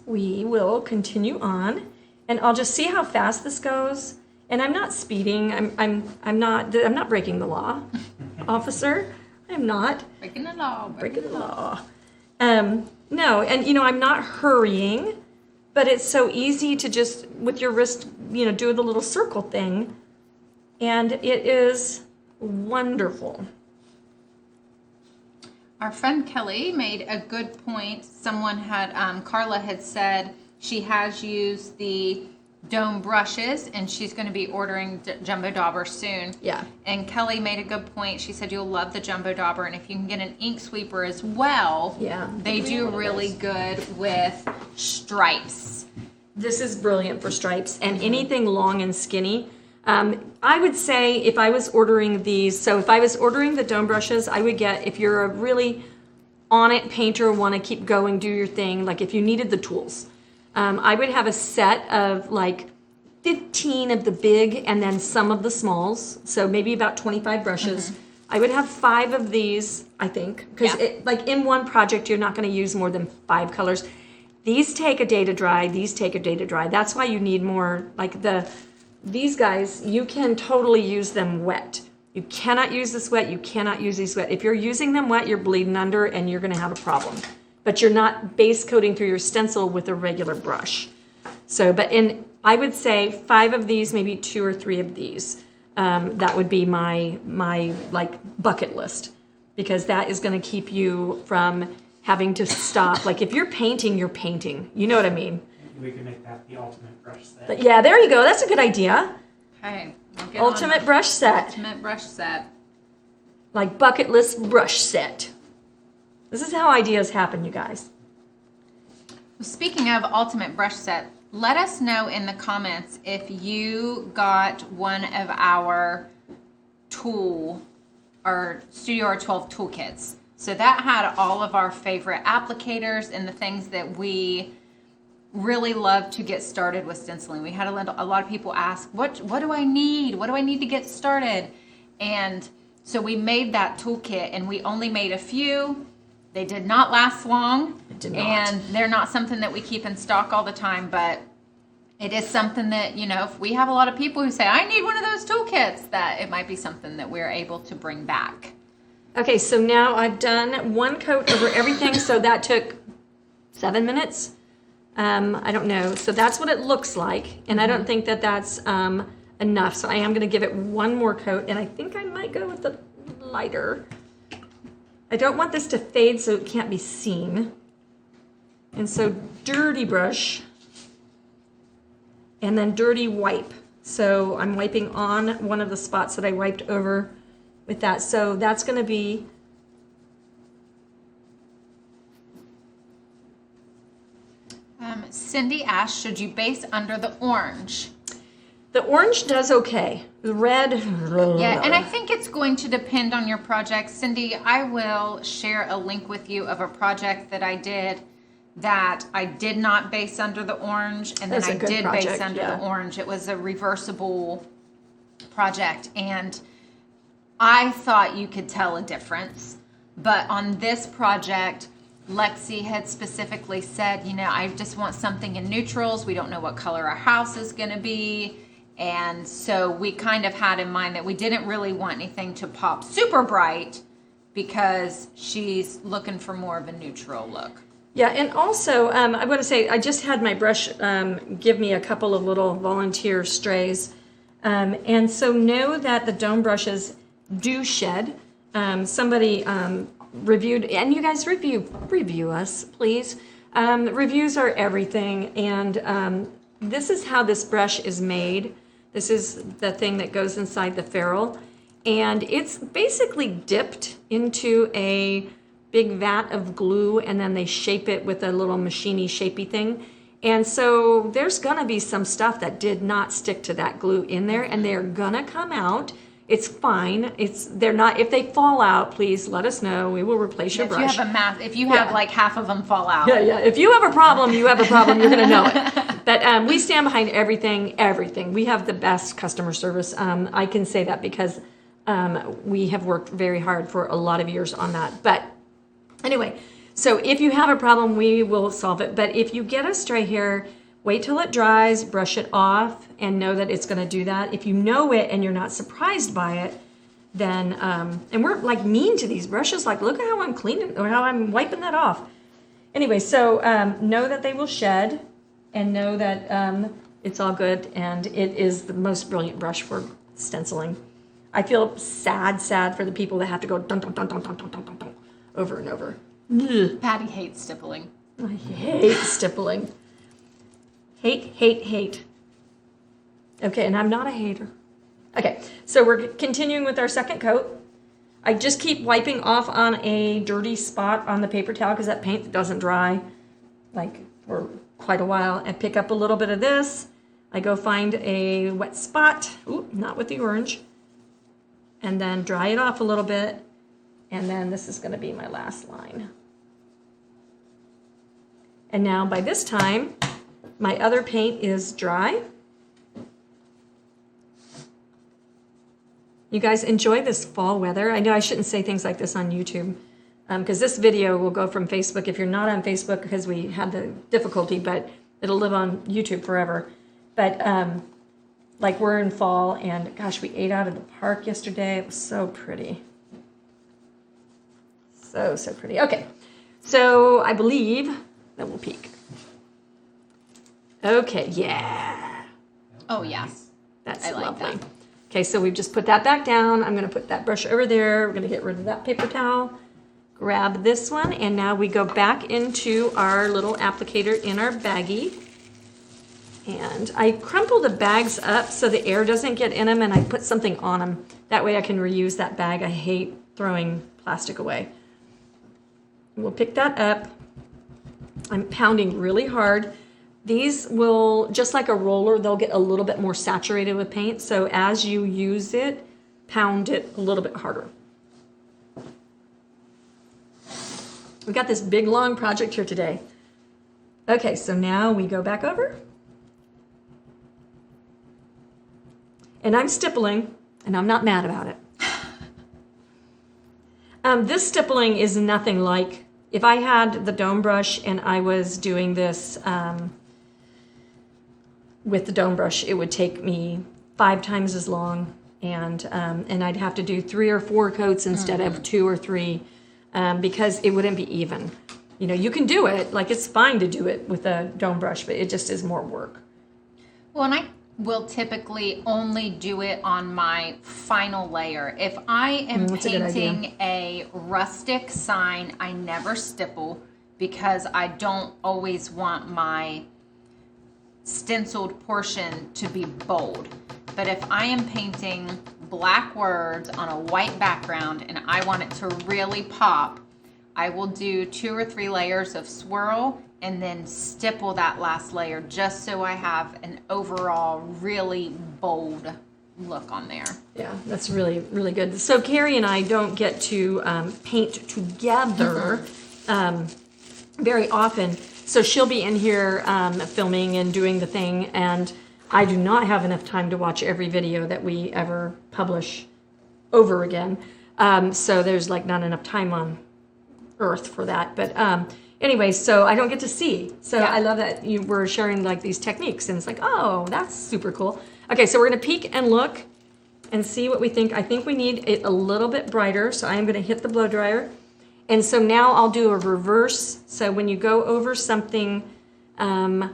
we will continue on, and I'll just see how fast this goes. And I'm not speeding. I'm not breaking the law, officer. I'm not breaking the law. Breaking the law. No, and I'm not hurrying, but it's so easy to just with your wrist, do the little circle thing. And it is wonderful. Our friend Kelly made a good point. Someone had, Carla had said she has used the dome brushes and she's going to be ordering jumbo dauber soon. Yeah. And Kelly made a good point. She said you'll love the jumbo dauber, and if you can get an ink sweeper as well, they do really good with stripes. This is brilliant for stripes and anything long and skinny. I would say if I was ordering these, so if I was ordering the dome brushes, I would get, if you're a really on-it painter, want to keep going, do your thing, like if you needed the tools, I would have a set of like 15 of the big and then some of the smalls, so maybe about 25 brushes. Mm-hmm. I would have 5 of these, I think, because like in one project, you're not going to use more than 5 colors. These take a day to dry, these take a day to dry. That's why you need more, like these guys, you can totally use them wet. You cannot use this wet, you cannot use these wet. If you're using them wet, you're bleeding under and you're gonna have a problem. But you're not base coating through your stencil with a regular brush. So, I would say 5 of these, maybe 2 or 3 of these. That would be my like bucket list, because that is gonna keep you from having to stop. Like if you're painting, you're painting. You know what I mean? We can make that the ultimate brush set. But yeah, there you go. That's a good idea. Okay. Ultimate brush set. Ultimate brush set. Like bucket list brush set. This is how ideas happen, you guys. Speaking of ultimate brush set, let us know in the comments if you got one of our tool or StudioR12 toolkits. So that had all of our favorite applicators and the things that we really love to get started with stenciling. We had a lot of people ask, what do I need? What do I need to get started? And so we made that toolkit, and we only made a few. They did not last long. It did not. And they're not something that we keep in stock all the time, but it is something that, you know, if we have a lot of people who say, I need one of those toolkits, that it might be something that we're able to bring back. Okay, so now I've done one coat over everything, so that took 7 minutes. I don't know. So that's what it looks like, and I don't think that that's enough. So I am going to give it one more coat, and I think I might go with the lighter. I don't want this to fade so it can't be seen. And so dirty brush, and then dirty wipe. So I'm wiping on one of the spots that I wiped over with that. So that's going to be Cindy asked, should you base under the orange? the orange does okay. The red, Yeah, and I think it's going to depend on your project. Cindy, I will share a link with you of a project that I did that I did not base under the orange, and then That's a I good did project, base under yeah. the orange. It was a reversible project, and I thought you could tell a difference. But on this project, Lexi had specifically said, you know, I just want something in neutrals. We don't know what color our house is going to be. And so we kind of had in mind that we didn't really want anything to pop super bright because she's looking for more of a neutral look. Yeah, and also, I want to say, I just had my brush give me a couple of little volunteer strays. And so know that the dome brushes do shed. Somebody reviewed, and you guys review us, please. Reviews are everything, and this is how this brush is made. This is the thing that goes inside the ferrule, and it's basically dipped into a big vat of glue, and then they shape it with a little machiney shapey thing. And so there's gonna be some stuff that did not stick to that glue in there, and they're gonna come out. It's fine. They're not. If they fall out, please let us know. We will replace your brush. If you have like half of them fall out. Yeah. If you have a problem, you have a problem. You're gonna know it. But we stand behind everything. We have the best customer service. I can say that because we have worked very hard for a lot of years on that. But anyway, so if you have a problem, we will solve it. But if you get a stray hair, wait till it dries, brush it off, and know that it's going to do that. If you know it and you're not surprised by it, then, and we're like mean to these brushes, like look at how I'm cleaning or how I'm wiping that off. Anyway, so know that they will shed, and know that it's all good, and it is the most brilliant brush for stenciling. I feel sad for the people that have to go dun dun dun dun dun dun dun dun, dun over and over. Ugh. Patty hates stippling. I hate stippling. Hate. Okay, and I'm not a hater. Okay, so we're continuing with our second coat. I just keep wiping off on a dirty spot on the paper towel because that paint doesn't dry like for quite a while. I pick up a little bit of this. I go find a wet spot. Ooh, not with the orange. And then dry it off a little bit. And then this is going to be my last line. And now by this time, my other paint is dry. You guys enjoy this fall weather. I know I shouldn't say things like this on YouTube because this video will go from Facebook if you're not on Facebook because we had the difficulty, but it'll live on YouTube forever. But like we're in fall, and gosh, we ate out of the park yesterday. It was so pretty. So pretty. Okay, so I believe that we'll peek. Okay, yeah. Oh, yeah. That's I like lovely. that. Okay, so we've just put that back down. I'm going to put that brush over there. We're going to get rid of that paper towel. grab this one, and now we go back into our little applicator in our baggie. And I crumple the bags up so the air doesn't get in them, and I put something on them. That way I can reuse that bag. I hate throwing plastic away. We'll pick that up. I'm pounding really hard. These will, just like a roller, they'll get a little bit more saturated with paint. So as you use it, pound it a little bit harder. We got this big long project here today. Okay, so now we go back over. And I'm stippling, and I'm not mad about it. This stippling is nothing like, if I had the dome brush and I was doing this with the dome brush, it would take me 5 times as long, and I'd have to do 3 or 4 coats instead of 2 or 3, because it wouldn't be even. You know, you can do it, like it's fine to do it with a dome brush, but it just is more work. Well, and I will typically only do it on my final layer. If I am painting a rustic sign, I never stipple because I don't always want my stenciled portion to be bold. But if I am painting black words on a white background and I want it to really pop, I will do 2 or 3 layers of swirl and then stipple that last layer just so I have an overall really bold look on there. Yeah, that's really, really good. So Carrie and I don't get to paint together very often. So she'll be in here filming and doing the thing, and I do not have enough time to watch every video that we ever publish over again. So there's like not enough time on Earth for that. But anyway, so I don't get to see. So yeah. I love that you were sharing like these techniques, and it's like, oh, that's super cool. Okay, so we're gonna peek and look and see what we think. I think we need it a little bit brighter, so I am gonna hit the blow dryer. And so now I'll do a reverse. So when you go over something, a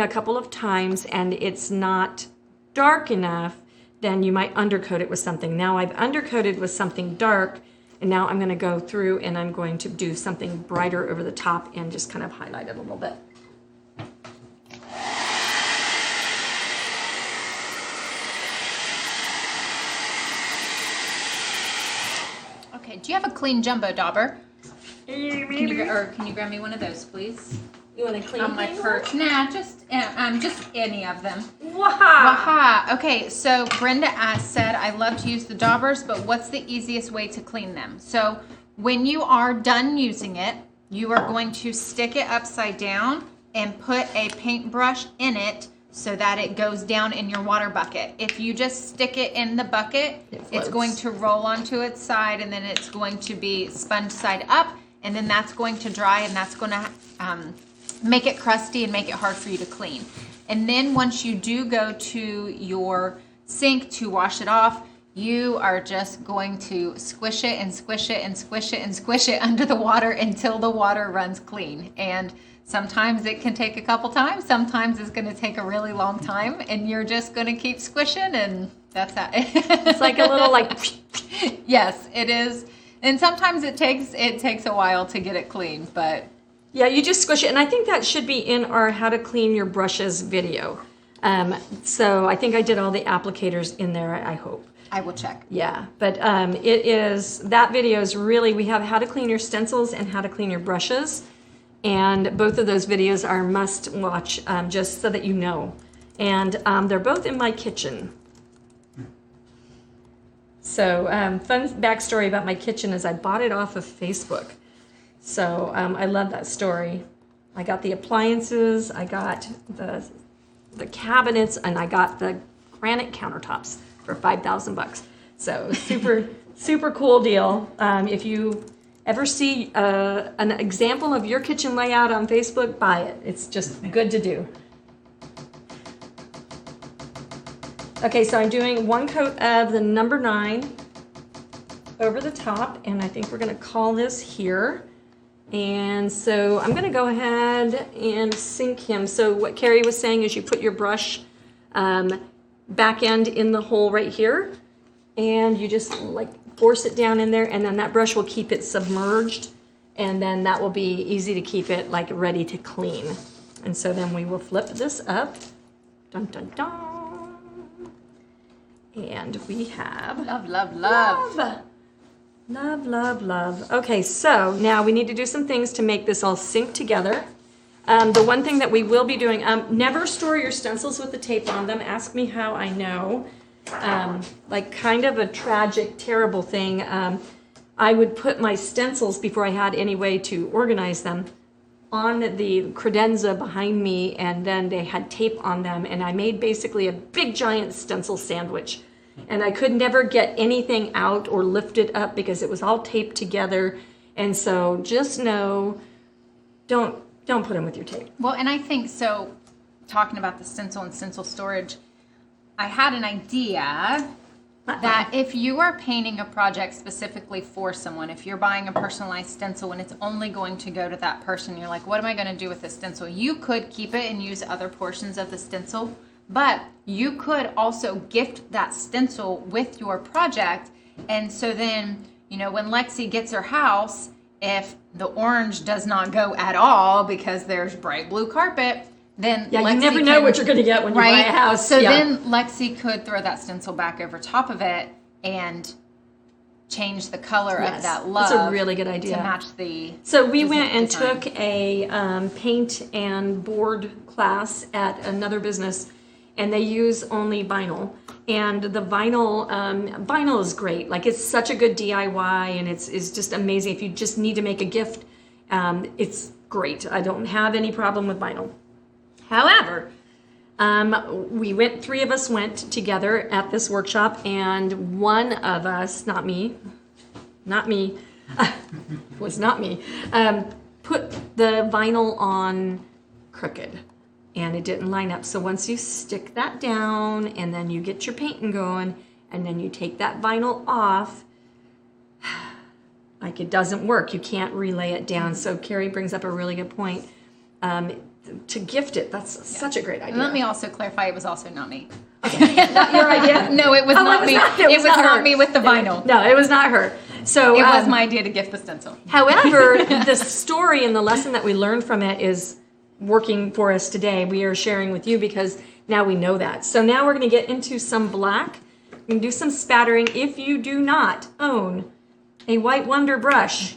couple of times and it's not dark enough, then you might undercoat it with something. Now I've undercoated with something dark, and now I'm gonna go through and I'm going to do something brighter over the top and just kind of highlight it a little bit. Okay, do you have a clean jumbo dauber? Can you grab me one of those, please? You want a clean on my perch? Nah, just any of them. Waha! Okay, so Brenda said, I love to use the daubers, but what's the easiest way to clean them? So when you are done using it, you are going to stick it upside down and put a paintbrush in it so that it goes down in your water bucket. If you just stick it in the bucket, it's going to roll onto its side, and then it's going to be sponge side up, and then that's going to dry, and that's going to make it crusty and make it hard for you to clean. And then once you do go to your sink to wash it off, you are just going to squish it and squish it and squish it and squish it under the water until the water runs clean. And sometimes it can take a couple times, sometimes it's going to take a really long time, and you're just going to keep squishing, and that's that. It's like a little like yes, it is. And sometimes it takes a while to get it clean, but yeah, you just squish it. And I think that should be in our how to clean your brushes video. So I think I did all the applicators in there, I hope. I will check. Yeah, but that video is really, we have how to clean your stencils and how to clean your brushes. And both of those videos are must watch, just so that you know. And they're both in my kitchen. So fun backstory about my kitchen is I bought it off of Facebook. So I love that story. I got the appliances, I got the cabinets, and I got the granite countertops for $5,000. So super, super cool deal. If you ever see an example of your kitchen layout on Facebook, buy it. It's just good to do. Okay, so I'm doing 1 coat of the number 9 over the top, and I think we're gonna call this here. And so I'm gonna go ahead and sink him. So what Carrie was saying is you put your brush back end in the hole right here, and you just like force it down in there, and then that brush will keep it submerged, and then that will be easy to keep it like ready to clean. And so then we will flip this up. Dun, dun, dun. And we have... Love, love, love. Love, love, love. Okay, so now we need to do some things to make this all sync together. The one thing that we will be doing, never store your stencils with the tape on them. Ask me how I know. Like kind of a tragic, terrible thing. I would put my stencils, before I had any way to organize them, on the credenza behind me, and then they had tape on them, and I made basically a big giant stencil sandwich. And I could never get anything out or lift it up because it was all taped together. And so just know, don't put them with your tape. Well, and I think so, talking about the stencil and stencil storage, I had an idea that if you are painting a project specifically for someone, if you're buying a personalized stencil and it's only going to go to that person, you're like, what am I going to do with this stencil? You could keep it and use other portions of the stencil, but you could also gift that stencil with your project. And so then, you know, when Lexi gets her house, if the orange does not go at all because there's bright blue carpet, then Yeah, Lexi you never know what you're going to get when you buy a house. So Yeah. then Lexi could throw that stencil back over top of it and change the color Yes, of that love. that's a really good idea. To match the So we went and design. took a paint and board class at another business, and they use only vinyl. And the vinyl is great. Like, it's such a good DIY, and it's just amazing. If you just need to make a gift, it's great. I don't have any problem with vinyl. However, three of us went together at this workshop, and one of us, not me, was not me, put the vinyl on crooked, and it didn't line up. So once you stick that down, and then you get your painting going, and then you take that vinyl off, like, it doesn't work. You can't relay it down. So Carrie brings up a really good point. To gift it, that's such a great idea. And let me also clarify, it was also not me. Not your idea? No, it was Oh, not me. It was not me with the vinyl. No, it was not her. So It was my idea to gift the stencil. However, the story and the lesson that we learned from it is working for us today. We are sharing with you because now we know that. So now we're going to get into some black. We're going to do some spattering. If you do not own a White Wonder brush,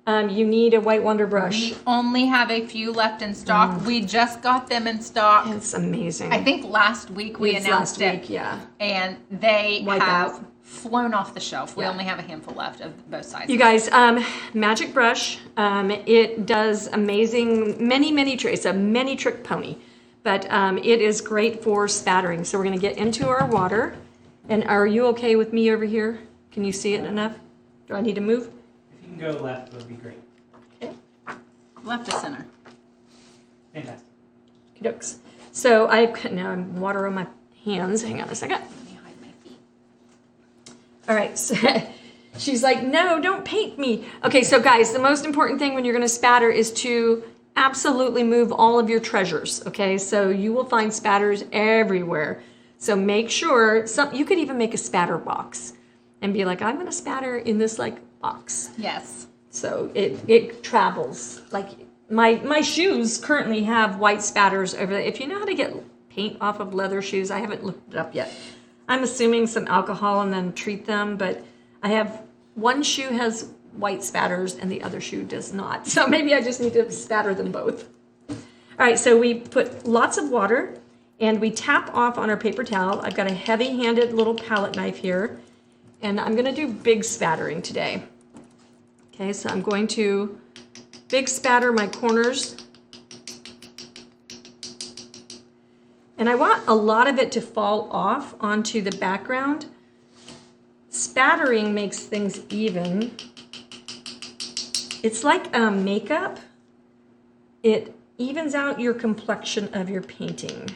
you need a White Wonder brush. We only have a few left in stock. We just got them in stock. It's amazing. I think last week we It's announced last it. week, yeah. And they Wipe have out. flown off the shelf. We Yeah. only have a handful left of both sizes. You guys, Magic Brush, it does amazing, many tricks. It's a many trick pony, but it is great for spattering. So we're going to get into our water. And are you okay with me over here? Can you see it enough? Do I need to move? If you can go left, would be great. Okay. Left to center. Fantastic. Okey-dokes. So now I'm water on my hands. Hang on a second. Let me hide my feet. All right, so she's like, no, don't paint me. Okay, so guys, the most important thing when you're gonna spatter is to absolutely move all of your treasures, okay? So you will find spatters everywhere. So make sure, you could even make a spatter box and be like, I'm gonna spatter in this like box. Yes. So it travels. Like my shoes currently have white spatters over there. If you know how to get paint off of leather shoes, I haven't looked it up yet. I'm assuming some alcohol and then treat them, but I have one shoe has white spatters and the other shoe does not. So maybe I just need to spatter them both. All right, so we put lots of water and we tap off on our paper towel. I've got a heavy-handed little palette knife here, and I'm gonna do big spattering today. Okay, so I'm going to big spatter my corners. And I want a lot of it to fall off onto the background. Spattering makes things even. It's like makeup. It evens out your complexion of your painting.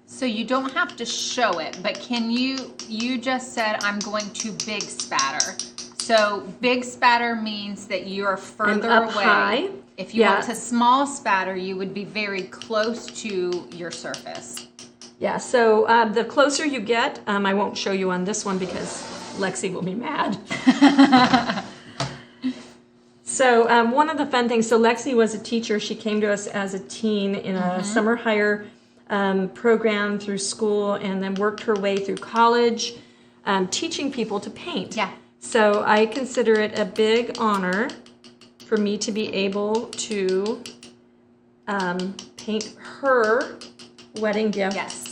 So you don't have to show it, but can you just said I'm going to big spatter. So big spatter means that you are further I'm up away. high. If you Yeah. want to small spatter, you would be very close to your surface. Yeah, so the closer you get, I won't show you on this one because Lexi will be mad. So one of the fun things, so Lexi was a teacher. She came to us as a teen in a summer hire program through school, and then worked her way through college, teaching people to paint. Yeah. So I consider it a big honor for me to be able to paint her wedding gift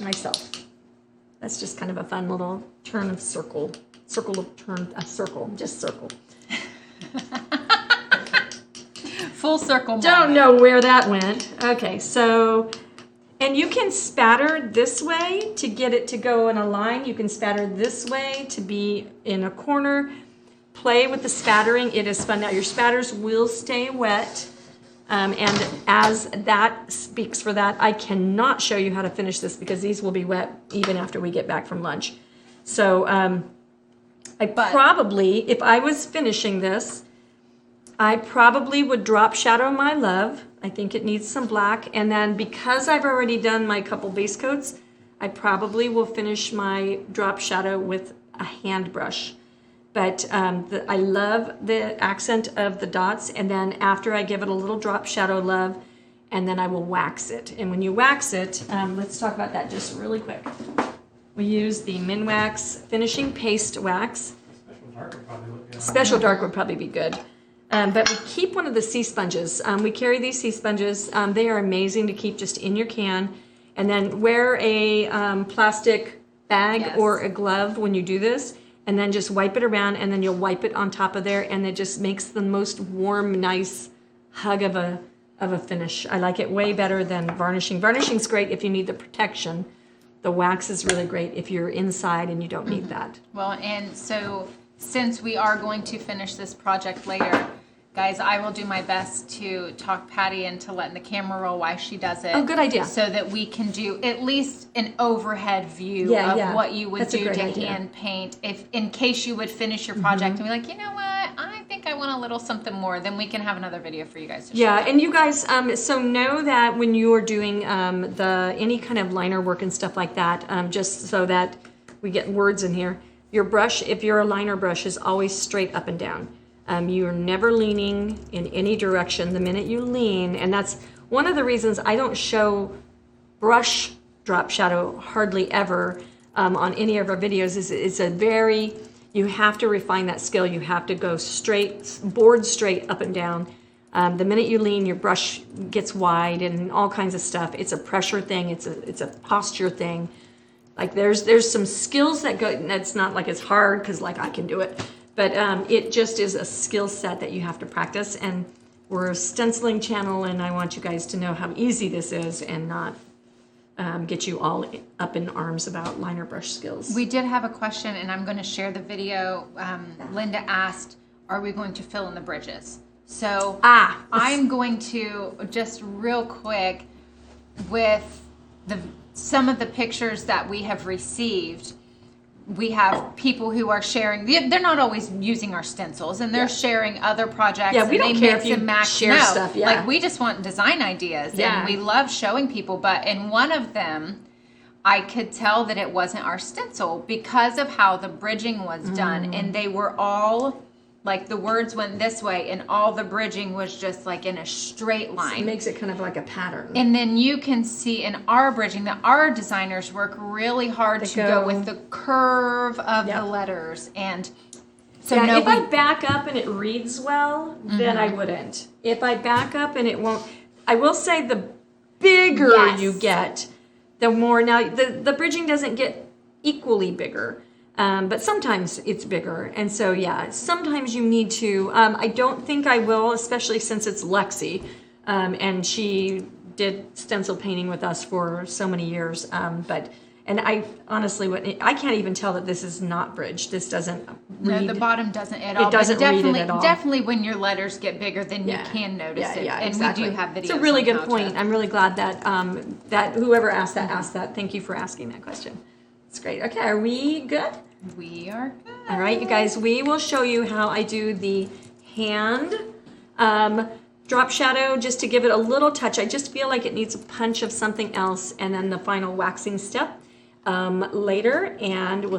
myself. That's just kind of a fun little turn of circle. Just circle. Full circle. Don't know where that went. Okay, so, and you can spatter this way to get it to go in a line. You can spatter this way to be in a corner. Play with the spattering. It is fun. Now your spatters will stay wet. And as that speaks for that, I cannot show you how to finish this because these will be wet even after we get back from lunch. So probably, if I was finishing this, I probably would drop shadow my love. I think it needs some black. And then because I've already done my couple base coats, I probably will finish my drop shadow with a hand brush. But I love the accent of the dots. And then after I give it a little drop shadow love, and then I will wax it. And when you wax it, let's talk about that just really quick. We use the Minwax Finishing Paste Wax. Special Dark would probably be good. But we keep one of the sea sponges. We carry these sea sponges. They are amazing to keep just in your can. And then wear a plastic bag or a glove when you do this. And then just wipe it around, and then you'll wipe it on top of there, and it just makes the most warm, nice hug of a finish. I like it way better than varnishing. Varnishing's great if you need the protection. The wax is really great if you're inside and you don't need that. Well, and so since we are going to finish this project later, guys, I will do my best to talk Patty into letting the camera roll while she does it. Oh, good idea. So that we can do at least an overhead view of what you would do to hand paint. If in case you would finish your project and be like, you know what, I think I want a little something more, then we can have another video for you guys to show. Yeah, and you guys, so know that when you are doing any kind of liner work and stuff like that, just so that we get words in here, your brush, if you're a liner brush, is always straight up and down. You're never leaning in any direction. The minute you lean, and that's one of the reasons I don't show brush drop shadow hardly ever on any of our videos, is it's a very, you have to refine that skill. You have to go straight, board straight up and down. The minute you lean, your brush gets wide and all kinds of stuff. It's a pressure thing. It's a posture thing. Like there's some skills that go, that's not like it's hard because like I can do it. But it just is a skill set that you have to practice, and we're a stenciling channel, and I want you guys to know how easy this is and not get you all up in arms about liner brush skills. We did have a question, and I'm going to share the video. Linda asked, are we going to fill in the bridges? So I'm going to just real quick with some of the pictures that we have received. We have people who are sharing, they're not always using our stencils, and they're sharing other projects. Yeah, we don't care if you share stuff. Yeah. Like we just want design ideas, and we love showing people. But in one of them, I could tell that it wasn't our stencil because of how the bridging was done, and they were all like the words went this way, and all the bridging was just like in a straight line. It makes it kind of like a pattern. And then you can see in our bridging that our designers work really hard to go with the curve of the letters. And so if I back up and it reads well, then I wouldn't. If I back up and it won't, I will say the bigger you get, the more. Now the bridging doesn't get equally bigger. But sometimes it's bigger. And so, sometimes you need to, I don't think I will, especially since it's Lexi, and she did stencil painting with us for so many years. And I honestly, I can't even tell that this is not bridged. This doesn't read. No, the bottom doesn't at all. It doesn't read it at all. Definitely when your letters get bigger, then you can notice it. And we do have videos. It's a really good point. I'm really glad that, that whoever asked that. Thank you for asking that question. It's great. Okay, are we good? We are good. All right, you guys, we will show you how I do the hand drop shadow just to give it a little touch. I just feel like it needs a punch of something else, and then the final waxing step later, and we'll